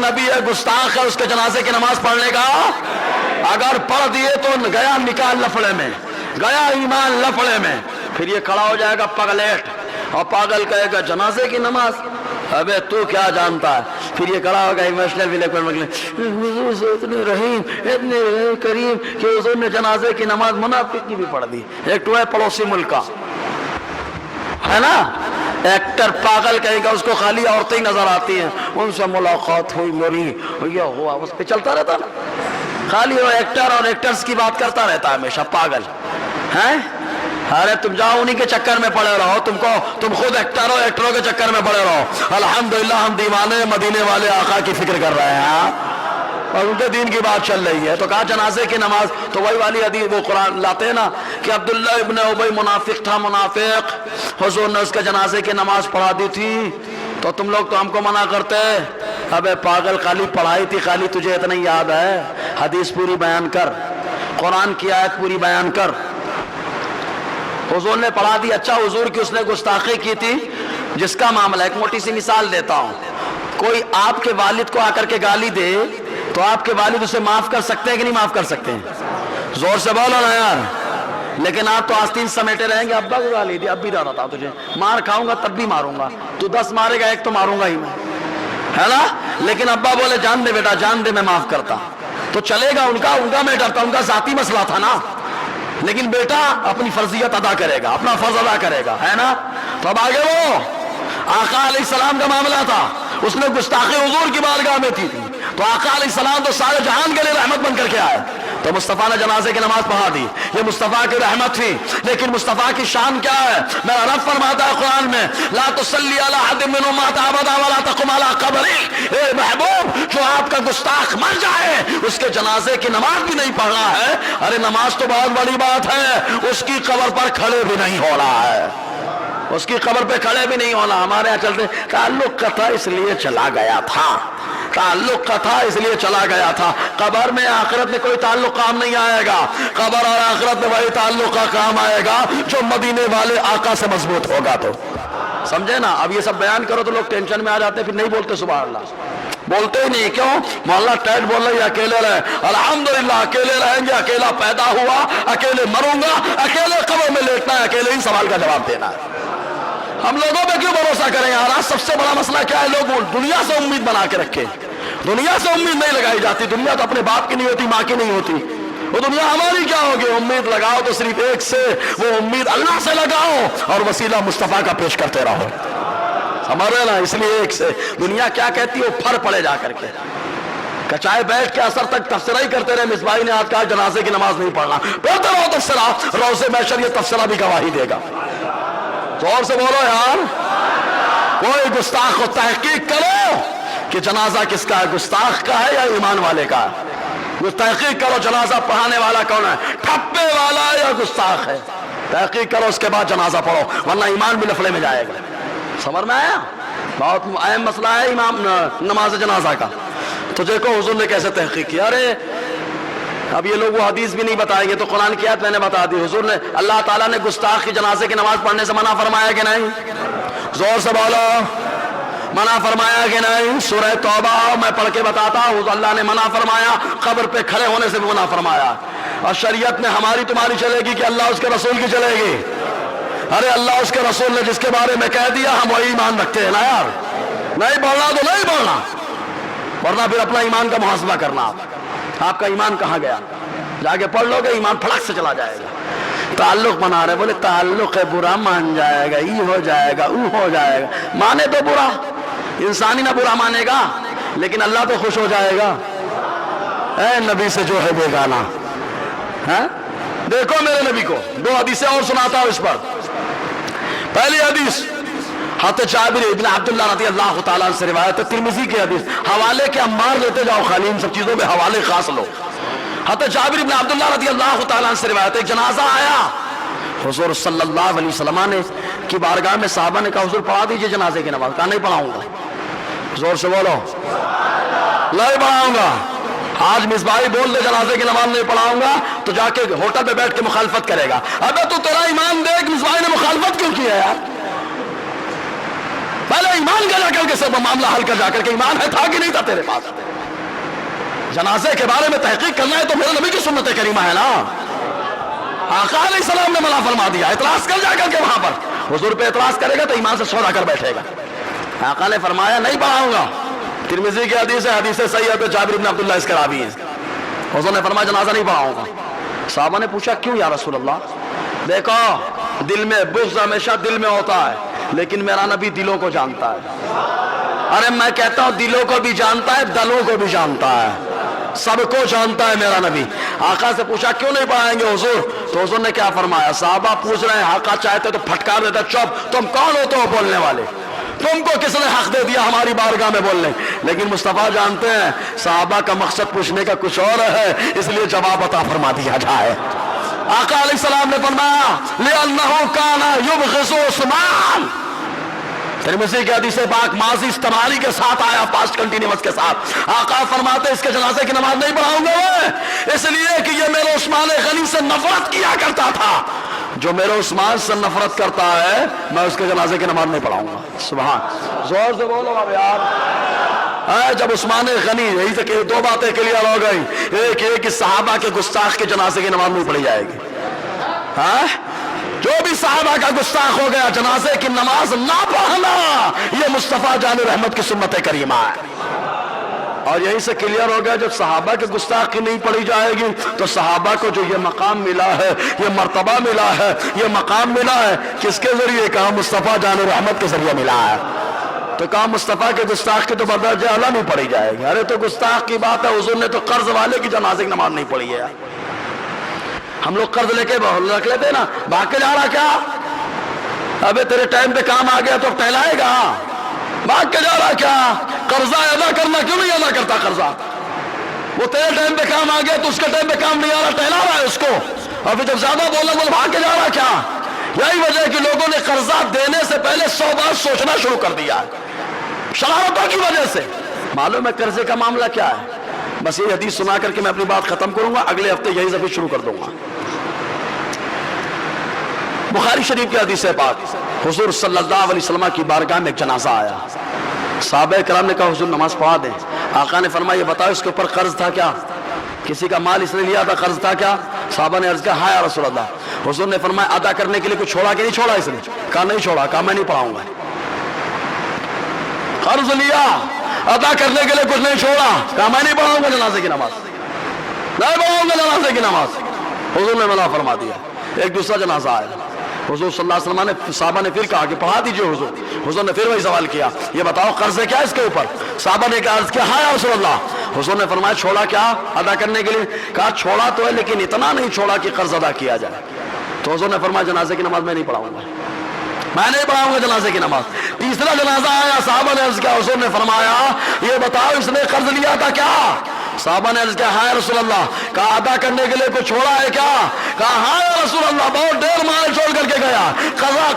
نبی ہے گستاخ ہے، اس کے جنازے کی نماز پڑھنے کا اگر پڑھ دیے تو گیا نکال لفڑے میں، گیا ایمان لفڑے میں. پھر یہ کھڑا ہو جائے گا پگلیٹ اور پاگل کہے گا جنازے کی نماز، ابے تو کیا جانتا ہے. پھر یہ کھڑا ہوگا ایموشنل بھی حضور اتنے رحیم اتنے کریم کہ حضور نے جنازے کی نماز منافق کی بھی پڑھ دی. ایک تو ہے پڑوسی ملک کا ہے نا، ایکٹر پاگل کہے گا اس کو خالی عورتیں ہی نظر آتی ہیں، ان سے ملاقات ہوئی میری یہ ہوا، اس پہ چلتا رہتا نا، خالی وہ ایکٹر اور ایکٹرز کی بات کرتا رہتا ہے ہمیشہ پاگل ہیں. ارے تم جاؤ انہی کے چکر میں پڑے رہو، تم خود ایکٹر ہو، ایکٹروں کے چکر میں پڑے رہو. الحمدللہ ہم دیوانے مدینے والے آقا کی فکر کر رہے ہیں اور ان کے دین کی بات چل رہی ہے. تو کہا جنازے کی نماز، تو وہی والی حدیث وہ قرآن لاتے ہیں نا کہ عبداللہ ابن ابی منافق تھا، منافق، حضور نے اس کے جنازے کی نماز پڑھا دی تھی. تو تم لوگ تو ہم کو منع کرتے، ابے پاگل خالی پڑھائی تھی، خالی تجھے اتنا یاد ہے؟ حدیث پوری بیان کر، قرآن کی آیت پوری بیان کر. حضور نے پڑھا دی، اچھا حضور کی اس نے گستاخی کی تھی جس کا معاملہ، ایک موٹی سی مثال دیتا ہوں. کوئی آپ کے والد کو آ کر کے گالی دے تو آپ کے والد اسے معاف کر سکتے ہیں کہ نہیں معاف کر سکتے ہیں؟ زور سے بولو نا یار. لیکن آپ تو آستین سمیٹے رہیں گے، ابا کو گالی دی، اب بھی ڈرتا تجھے مار کھاؤں گا تب بھی ماروں گا، تو 10 مارے گا ایک تو ماروں گا ہی میں، ہے نا. لیکن ابا بولے جان دے بیٹا جان دے میں معاف کرتا، تو چلے گا. ان کا میں ڈرتا، ان کا ذاتی مسئلہ تھا نا. لیکن بیٹا اپنی فرضیت ادا کرے گا، اپنا فرض ادا کرے گا، ہے نا. تو اب آگے وہ آقا علیہ السلام کا معاملہ تھا، اس نے گستاخی حضور کی بارگاہ میں تھی. تو آقا علیہ السلام تو سارے جہان کے لیے رحمت بن کر کے آئے، تو مصطفیٰ نے جنازے کی نماز پڑھا دی. یہ مصطفیٰ کی رحمت تھی. لیکن مصطفیٰ کی شان کیا ہے؟ میرا رب فرماتا ہے قرآن میں لا تصلی علی احد منهم مات ابدا ولا تقم علی قبره. اے محبوب، جو آپ کا گستاخ مر جائے اس کے جنازے کی نماز بھی نہیں پڑھ رہا ہے. ارے نماز تو بہت بڑی بات ہے، اس کی قبر پر کھڑے بھی نہیں ہو رہا ہے، اس کی قبر پہ کھڑے بھی نہیں ہونا. ہمارے یہاں چلتے تعلق کا تھا اس لیے چلا گیا تھا، تعلق کا تھا اس لیے چلا گیا تھا. قبر میں آخرت میں کوئی تعلق کام نہیں آئے گا. قبر اور آخرت میں وہی تعلق کا کام آئے گا جو مدینے والے آقا سے مضبوط ہوگا. تو سمجھے نا. اب یہ سب بیان کرو تو لوگ ٹینشن میں آ جاتے، پھر نہیں بولتے سبحان اللہ، بولتے ہی نہیں. کیوں؟ محلہ ٹیٹ بول رہے اکیلے رہے. الحمدللہ اکیلے رہیں گے، اکیلا پیدا ہوا، اکیلے مروں گا، اکیلے قبر میں لیٹنا ہے، اکیلے ہی سوال کا جواب دینا ہے. ہم لوگوں پہ کیوں بھروسہ کریں یار؟ آج سب سے بڑا مسئلہ کیا ہے؟ لوگ دنیا سے امید بنا کے رکھے. دنیا سے امید نہیں لگائی جاتی. دنیا تو اپنے باپ کی نہیں ہوتی، ماں کی نہیں ہوتی. وہ دنیا ہماری کیا ہوگی؟ امید لگاؤ تو صرف ایک سے، وہ امید اللہ سے لگاؤ اور وسیلہ مصطفیٰ کا پیش کرتے رہو. سمجھ رہے نا؟ اس لیے ایک سے. دنیا کیا کہتی ہے وہ پھر پڑے جا کر کے کچائے بیٹھ کے اثر تک تفسیرہ ہی کرتے رہے. مصباحی نے آج کہا جنازے کی نماز نہیں پڑھنا، پڑھتے رہو تفسیرہ، روضے محشر یہ تفسیرہ بھی گواہی دے گا. زور سے بولو یار. کوئی گستاخ کو تحقیق کرو کہ جنازہ کس کا ہے، گستاخ کا ہے یا ایمان والے کا ہے. تحقیق کرو جنازہ پڑھانے والا کون ہے، ٹھپے والا ہے یا گستاخ ہے. تحقیق کرو، اس کے بعد جنازہ پڑھو، ورنہ ایمان بھی لفڑے میں جائے گا. سمجھ میں آیا؟ بہت اہم مسئلہ ہے امام نماز جنازہ کا. تو دیکھو حضور نے کیسے تحقیق کیا. ارے اب یہ لوگ وہ حدیث بھی نہیں بتائیں گے تو قرآن کی آیت میں نے بتا دی. حضور نے، اللہ تعالیٰ نے گستاخ کی جنازے کی نماز پڑھنے سے منع فرمایا کہ نہیں؟ زور سے بولو، منع فرمایا کہ نہیں؟ سورہ توبہ میں پڑھ کے بتاتا ہوں، اللہ نے منع فرمایا. قبر پہ کھڑے ہونے سے بھی منع فرمایا. اور شریعت میں ہماری تمہاری چلے گی کہ اللہ اس کے رسول کی چلے گی؟ ارے اللہ اس کے رسول نے جس کے بارے میں کہہ دیا ہم وہی ایمان رکھتے ہیں نا یار. نہیں بولنا تو نہیں بولنا، ورنہ پھر اپنا ایمان کا محاسبہ کرنا. آپ کا ایمان کہاں گیا؟ جا کے پڑھ لو گے ایمان پھڑک سے چلا جائے گا. تعلق بنا رہے، بولے تعلق ہے برا، مان جائے گا، ای ہو جائے گا، او ہو جائے گا. مانے تو برا، انسان ہی نہ برا مانے گا لیکن اللہ تو خوش ہو جائے گا. اے نبی سے جو ہے بیگانہ. دیکھو میرے نبی کو. 2 حدیثیں اور سناتا ہوں اس پر. پہلی حدیث حضرت جابر ابن عبداللہ رضی اللہ تعالیٰ عنہ سے روایت ہے، ترمذی کی حدیث. حوالے کے امبار لیتے جاؤ، خالی ان سب چیزوں میں حوالے خاص لو. حضرت جابر ابن عبداللہ رضی اللہ تعالیٰ عنہ سے روایت ہے، ایک جنازہ آیا. حضور صلی اللہ علیہ وسلم نے کی بارگاہ میں صحابہ نے کہا حضور پڑھا دیجئے جنازے کی نماز. کہا نہیں پڑھاؤں گا. زور سے بولو، نہیں پڑھاؤں گا. آج مصباحی بول دے جنازے کی نماز نہیں پڑھاؤں گا تو جا کے ہوٹل پہ بیٹھ کے مخالفت کرے گا. ابے تو تیرا ایمان دیکھ، مصباحی نے مخالفت کیوں کی ہے یار؟ پہلے ایمان کا جا کر کے سب معاملہ حل کر، جا کر کے ایمان ہے تھا کہ نہیں تھا تیرے پاس؟ جنازے کے بارے میں تحقیق کرنا ہے تو میرے نبی کی سنت کریمہ ہے نا. آقا علیہ السلام نے منع فرما دیا، اعتراض کر جا کر کے وہاں پر. حضور پہ اعتراض کرے گا تو ایمان سے سودا کر بیٹھے گا. آقا نے فرمایا نہیں پڑھاؤں گا. ترمذی کی حدیث ہے، حدیث صحیح ہے، جابر بن عبداللہ اس کے راوی ہیں. حضور نے فرمایا جنازہ نہیں پڑھاؤں گا. صحابہ نے پوچھا کیوں یا رسول اللہ؟ دیکھو دل میں بغض ہمیشہ دل میں ہوتا ہے، لیکن میرا نبی دلوں کو جانتا ہے. ارے میں کہتا ہوں دلوں کو بھی جانتا ہے، دلوں کو بھی جانتا ہے، سب کو جانتا ہے میرا نبی. آقا سے پوچھا کیوں نہیں پڑھائیں گے حضور؟ تو حضور نے کیا فرمایا؟ صحابہ پوچھ رہے ہیں، آقا چاہتے تو پھٹکار دیتا، چپ تم کون ہو تو بولنے والے، تم کو کس نے حق دے دیا ہماری بارگاہ میں بولنے؟ لیکن مصطفیٰ جانتے ہیں صحابہ کا مقصد پوچھنے کا کچھ اور ہے، اس لیے جواب عطا فرما دیا جائے. آقا علیہ السلام نے فرمایا لِأَنَّهُ كَانَ يُبْغِضُ عثمان. ترمذی کی حدیث پاک ماضی استمراری کے ساتھ آیا، پاسٹ کنٹینیوس کے ساتھ. آقا فرماتے اس کے جنازے کی نماز نہیں پڑھاؤں گا میں، اس لیے کہ یہ میرے عثمان غنی سے نفرت کیا کرتا تھا. جو میرے عثمان سے نفرت کرتا ہے میں اس کے جنازے کی نماز نہیں پڑھاؤں گا. سبحان، زور سے بولو اب یار. جب عثمان غنی، یہی سے کہ دو باتیں کلیئر ہو گئی. ایک یہ کہ صحابہ کے گستاخ کے جنازے کی نماز نہیں پڑھی جائے گی. جو بھی صحابہ کا گستاخ ہو گیا جنازے کی نماز نہ پڑھنا، یہ مصطفیٰ جان رحمت کی سنت کریمہ ہے. اور یہیں سے کلیئر ہو گیا جب صحابہ کے گستاخی نہیں پڑھی جائے گی تو صحابہ کو جو یہ مقام ملا ہے، یہ مرتبہ ملا ہے، یہ مقام ملا ہے، کس کے ذریعے؟ کہا مصطفیٰ جان رحمت کے ذریعے ملا ہے. تو کہا مصطفیٰ کے گستاخ کی تو بدرجہ اعلیٰ نہیں پڑھی جائے گی. ارے تو گستاخ کی بات ہے، حضور نے تو قرض والے کی جنازے کی نماز نہیں پڑھی ہے. ہم لوگ قرض لے کے رکھ لیتے نا، بھاگ کے جا رہا کیا؟ ابے تیرے ٹائم پہ کام آ گیا تو اب ٹہلائے گا؟ بھاگ کے جا رہا کیا؟ قرضہ ادا کرنا کیوں نہیں ادا کرتا قرضہ؟ وہ تیرے ٹائم پہ کام آ گیا تو اس کے ٹائم پہ کام نہیں آ رہا، ٹہلا رہا ہے اس کو. اور پھر جب زیادہ بولا بول بھاگ کے جا رہا کیا؟ یہی وجہ ہے کہ لوگوں نے قرضہ دینے سے پہلے 100 بار سوچنا شروع کر دیا ہے، شرارتوں کی وجہ سے. معلوم ہے قرضے کا معاملہ کیا ہے؟ بس یہ حدیث سنا کر کے میں اپنی بات ختم کروں گا، اگلے ہفتے یہی سے شروع کر دوں گا. بخاری شریف کی حدیث ہے پاک، حضور صلی اللہ علیہ وسلم کی بارگاہ میں ایک جنازہ آیا. صحابہ کرام نے کہا حضور نماز پڑھا دیں. آقا نے فرمایا یہ بتاؤ اس کے اوپر قرض تھا کیا؟ کسی کا مال اس نے لیا تھا، قرض تھا کیا؟ صحابہ نے عرض کیا ہاں یا رسول اللہ. حضور نے فرمایا ادا کرنے کے لیے کچھ چھوڑا کہ نہیں چھوڑا اس نے؟ کہا نہیں چھوڑا. کہا میں نہیں پڑھاؤں گا. قرض لیا، ادا کرنے کے لیے کچھ نہیں چھوڑا، کہا میں نہیں پڑھاؤں گا جنازے کی نماز، نہیں پڑھاؤں گا جنازے کی نماز. حضور نے منع فرما دیا. ایک دوسرا جنازہ آیا، حضور صلی اللہ علیہ وسلم نے صحابہ نے پھر کہا کہ پڑھا دیجئے حضور. حضور نے پھر وہی سوال کیا یہ بتاؤ قرض ہے کیا اس کے اوپر؟ صحابہ نے کہا عرض کیا ہاں یا رسول اللہ. حضور نے فرمایا چھوڑا کیا ادا کرنے کے لیے؟ کہا چھوڑا تو ہے لیکن اتنا نہیں چھوڑا کہ قرض ادا کیا جائے. تو حضور نے فرمایا جنازے کی نماز میں نہیں پڑھاؤں گا، میں نہیں پڑھاؤں گا جنازے کی نماز. تیسرا جنازہ آیا، صحابہ نے عرض کیا، حضور نے فرمایا یہ بتاؤ اس نے قرض لیا تھا کیا؟ صحابہ نے عرض کیا ہاں یا رسول اللہ. کہا ادا کرنے کے لیے کچھ چھوڑا ہے کیا؟ کہا ہاں یا رسول اللہ، بہت دیر مال چھوڑ کر کے گیا،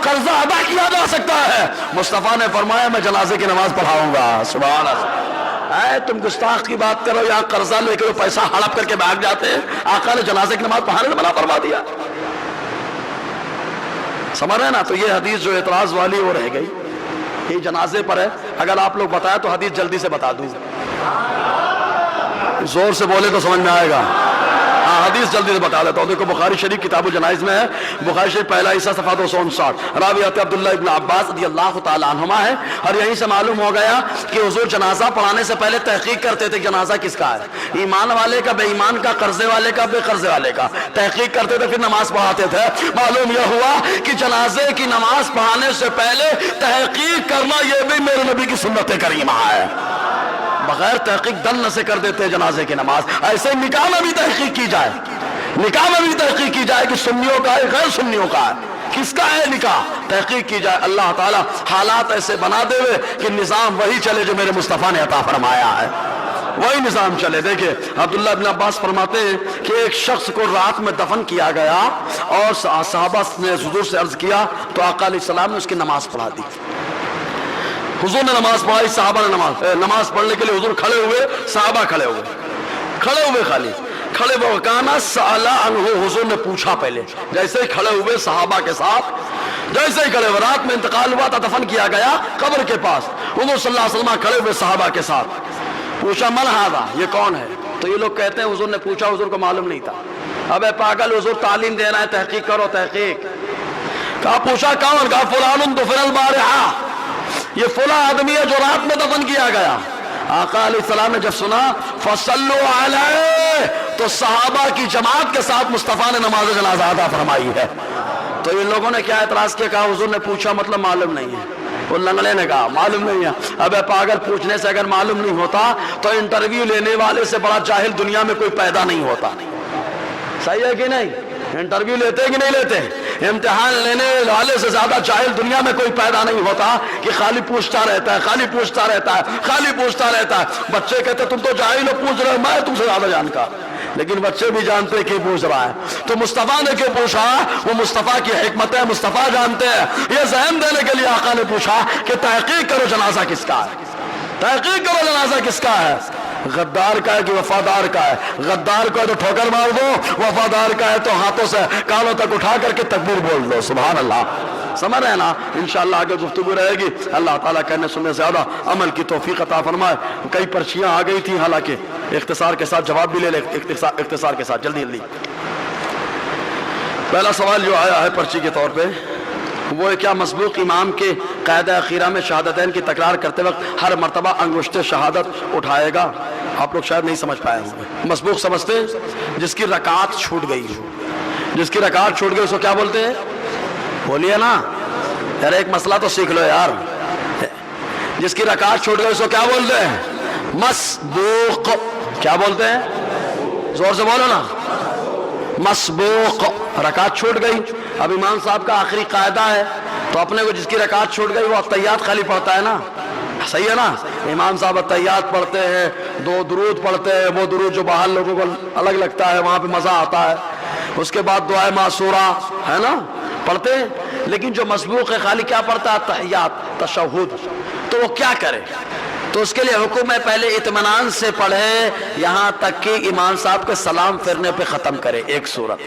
قرضہ ادا کیا جا سکتا ہے. مصطفیٰ نے فرمایا میں جنازے کی نماز پڑھاؤں گا. سبحان اللہ. اے تم گستاخ کی بات کرو، یہاں قرضہ لے کے پیسہ ہڑپ کر کے بھاگ جاتے ہیں. آقا نے جنازے کی نماز پڑھانے سے منع فرما دیا. سمجھ رہے نا؟ تو یہ حدیث جو اعتراض والی وہ رہ گئی، یہ جنازے پر ہے. اگر آپ لوگ بتایا تو حدیث جلدی سے بتا دوں، زور سے بولے تو سمجھ میں آئے گا. ہاں حدیث جلدی سے بتا دیتا ہوں. دیکھو بخاری شریف کتاب الجنائز میں ہے، بخاری شریف پہلا حصہ صفحہ 259، راویات عبداللہ ابن عباس رضی اللہ تعالیٰ عنہما ہے. اور یہیں سے معلوم ہو گیا کہ حضور جنازہ پڑھانے سے پہلے تحقیق کرتے تھے جنازہ کس کا ہے، ایمان والے کا، بے ایمان کا، قرضے والے کا، بے قرضے والے کا. تحقیق کرتے تھے پھر نماز پڑھاتے تھے. معلوم یہ ہوا کہ جنازے کی نماز پڑھانے سے پہلے تحقیق کرنا یہ بھی میرے نبی کی سنت کریمہ ہے. بغیر تحقیق دل نہ سے کر دیتے جنازے کی نماز. ایسے نکاح میں بھی تحقیق کی جائے، نکاح میں بھی تحقیق کی جائے کہ سنیوں کا ہے غیر سنیوں کا ہے، کس کا ہے نکاح، تحقیق کی جائے. اللہ تعالیٰ حالات ایسے بنا دے ہوئے کہ نظام وہی چلے جو میرے مصطفیٰ نے عطا فرمایا ہے، وہی نظام چلے. دیکھیں عبداللہ ابن عباس فرماتے ہیں کہ ایک شخص کو رات میں دفن کیا گیا اور صحابہ نے حضور سے عرض کیا تو آقا علیہ السلام نے اس کی نماز پڑھا دی. حضور نے نماز پڑھائی، صحابہ نے نماز پڑھنے کے لیے حضور کھڑے ہوئے، صحابہ کھڑے ہوئے خالی کھڑے ہوئے. کانا سالا عنہ، حضور نے پوچھا پہلے، جیسے ہی کھڑے ہوئے صحابہ کے ساتھ جیسے ہی کھڑے ہوئے، رات میں انتقال ہوا تھا، دفن کیا گیا قبر کے پاس، حضور صلی اللہ علیہ وسلم کھڑے ہوئے صحابہ کے ساتھ، پوچھا من ھذا، یہ کون ہے؟ تو یہ لوگ کہتے ہیں حضور نے پوچھا، حضور کو معلوم نہیں تھا۔ ابے پاگل، حضور تعلیم دے رہا ہے، تحقیق کرو تحقیق۔ کہا پوچھا کون؟ کہا فلان دفن البارحہ، یہ فلاں آدمی ہے جو رات میں دفن کیا گیا۔ آقا علیہ السلام نے جب سنا فصلوا علیہ، تو صحابہ کی جماعت کے ساتھ مصطفیٰ نے نماز جنازہ ادا فرمائی ہے۔ تو ان لوگوں نے کیا اعتراض کیا؟ کہا حضور نے پوچھا مطلب معلوم نہیں ہے۔ وہ لنگڑے نے کہا معلوم نہیں ہے۔ ابے پاگل، پوچھنے سے اگر معلوم نہیں ہوتا تو انٹرویو لینے والے سے بڑا جاہل دنیا میں کوئی پیدا نہیں ہوتا۔ صحیح ہے کہ نہیں؟ انٹرویو لیتے کہ نہیں لیتے؟ امتحان لینے والے سے زیادہ جاہل دنیا میں کوئی پیدا نہیں ہوتا کہ خالی پوچھتا رہتا ہے، خالی پوچھتا رہتا ہے، خالی پوچھتا رہتا ہے۔ بچے کہتے تم تو جاہل ہو، پوچھ رہے ہو، میں تم سے زیادہ جانکار، لیکن بچے بھی جانتے کہ پوچھ رہا ہے۔ تو مصطفیٰ نے کیوں پوچھا؟ وہ مصطفیٰ کی حکمت ہے، مصطفیٰ جانتے ہیں۔ یہ ذہن دینے کے لیے آقا نے پوچھا کہ تحقیق کرو جنازہ کس کا ہے، تحقیق کرو جنازہ کس کا ہے۔ غدار کا ہے کہ وفادار کا ہے؟ غدار کو ہے تو ٹھوکر مار دو، وفادار کا ہے تو ہاتھوں سے کانوں تک اٹھا کر کے تکبیر بول دو۔ سبحان اللہ، سمجھ رہے ہیں نا؟ انشاءاللہ آگے گفتگو رہے گی۔ اللہ تعالیٰ کہنے سننے زیادہ عمل کی توفیق عطا فرمائے۔ کئی پرچیاں آ گئی تھیں، حالانکہ اختصار کے ساتھ جواب بھی لے لیں، اختصار کے ساتھ جلدی جلدی۔ پہلا سوال جو آیا ہے پرچی کے طور پہ وہ ہے، کیا مسبوق امام کے قاعدہ اخیرہ میں شہادتین کی تکرار کرتے وقت ہر مرتبہ انگشت شہادت اٹھائے گا؟ آپ لوگ شاید نہیں سمجھ پائے ہوں گے۔ مسبوق سمجھتے ہیں جس کی رکعت چھوٹ گئی ہو، جس کی رکعت چھوٹ گئی اس کو کیا بولتے ہیں؟ بولیے نا یار، ایک مسئلہ تو سیکھ لو یار۔ جس کی رکعت چھوٹ گئی اس کو کیا بولتے ہیں؟ مسبوق۔ کیا بولتے ہیں؟ زور سے بولو نا، مسبوق۔ رکعت چھوٹ گئی، اب امام صاحب کا آخری قاعدہ ہے تو اپنے کو جس کی رکعت چھوٹ گئی وہ التحیات خالی پڑھتا ہے نا، صحیح ہے نا؟ امام صاحب التحیات پڑھتے ہیں، 2 درود پڑھتے ہیں، وہ درود جو باہر لوگوں کو الگ لگتا ہے وہاں پہ مزہ آتا ہے، اس کے بعد دعائے معصورہ ہے نا پڑھتے ہیں۔ لیکن جو مسبوق ہے خالی کیا پڑھتا ہے؟ التحیات، تشہد۔ تو وہ کیا کرے؟ تو اس کے لیے حکم ہے پہلے اطمینان سے پڑھے یہاں تک کہ امام صاحب کے سلام پھرنے پہ ختم کرے، ایک صورت۔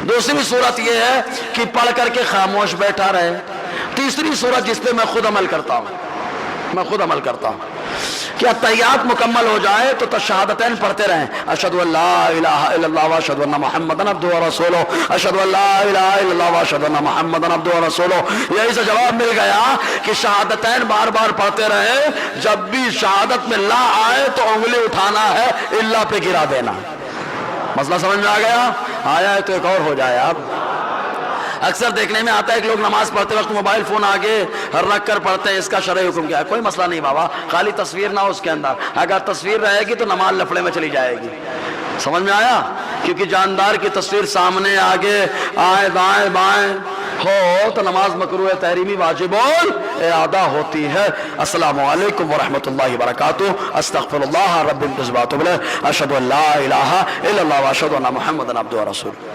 دوسری صورت یہ ہے کہ پڑھ کر کے خاموش بیٹھا رہے۔ تیسری صورت جس پہ میں خود عمل کرتا ہوں کہ التحیات مکمل ہو جائے تو تشہادتین پڑھتے رہیں، اشہد ان لا الہ الا اللہ واشہد ان محمدا عبدہ ورسولہ، اشہد ان لا الہ الا اللہ واشہد ان محمدا عبدہ ورسولہ۔ یہی سے جواب مل گیا کہ شہادتین بار بار پڑھتے رہے، جب بھی شہادت میں لا آئے تو انگلی اٹھانا ہے، اللہ پہ گرا دینا۔ مسئلہ سمجھ میں آ گیا؟ آیا ہے تو ایک اور ہو جائے۔ آپ اکثر دیکھنے میں آتا ہے کہ لوگ نماز پڑھتے وقت موبائل فون آگے رکھ کر پڑھتے ہیں، اس کا شرعی حکم کیا ہے؟ کوئی مسئلہ نہیں بابا، خالی تصویر نہ ہو اس کے اندر، اگر تصویر رہے گی تو نماز لفڑے میں چلی جائے گی۔ سمجھ میں آیا؟ کیونکہ جاندار کی تصویر سامنے آگے آئیں دائیں بائیں ہو تو نماز مکروہ تحریمی واجب الادا ہوتی ہے۔ السلام علیکم ورحمۃ اللہ وبرکاتہ۔ استغفر اللہ رب العزت، اشہد ان لا الہ الا اللہ واشہد ان محمدا عبدہ ورسولہ۔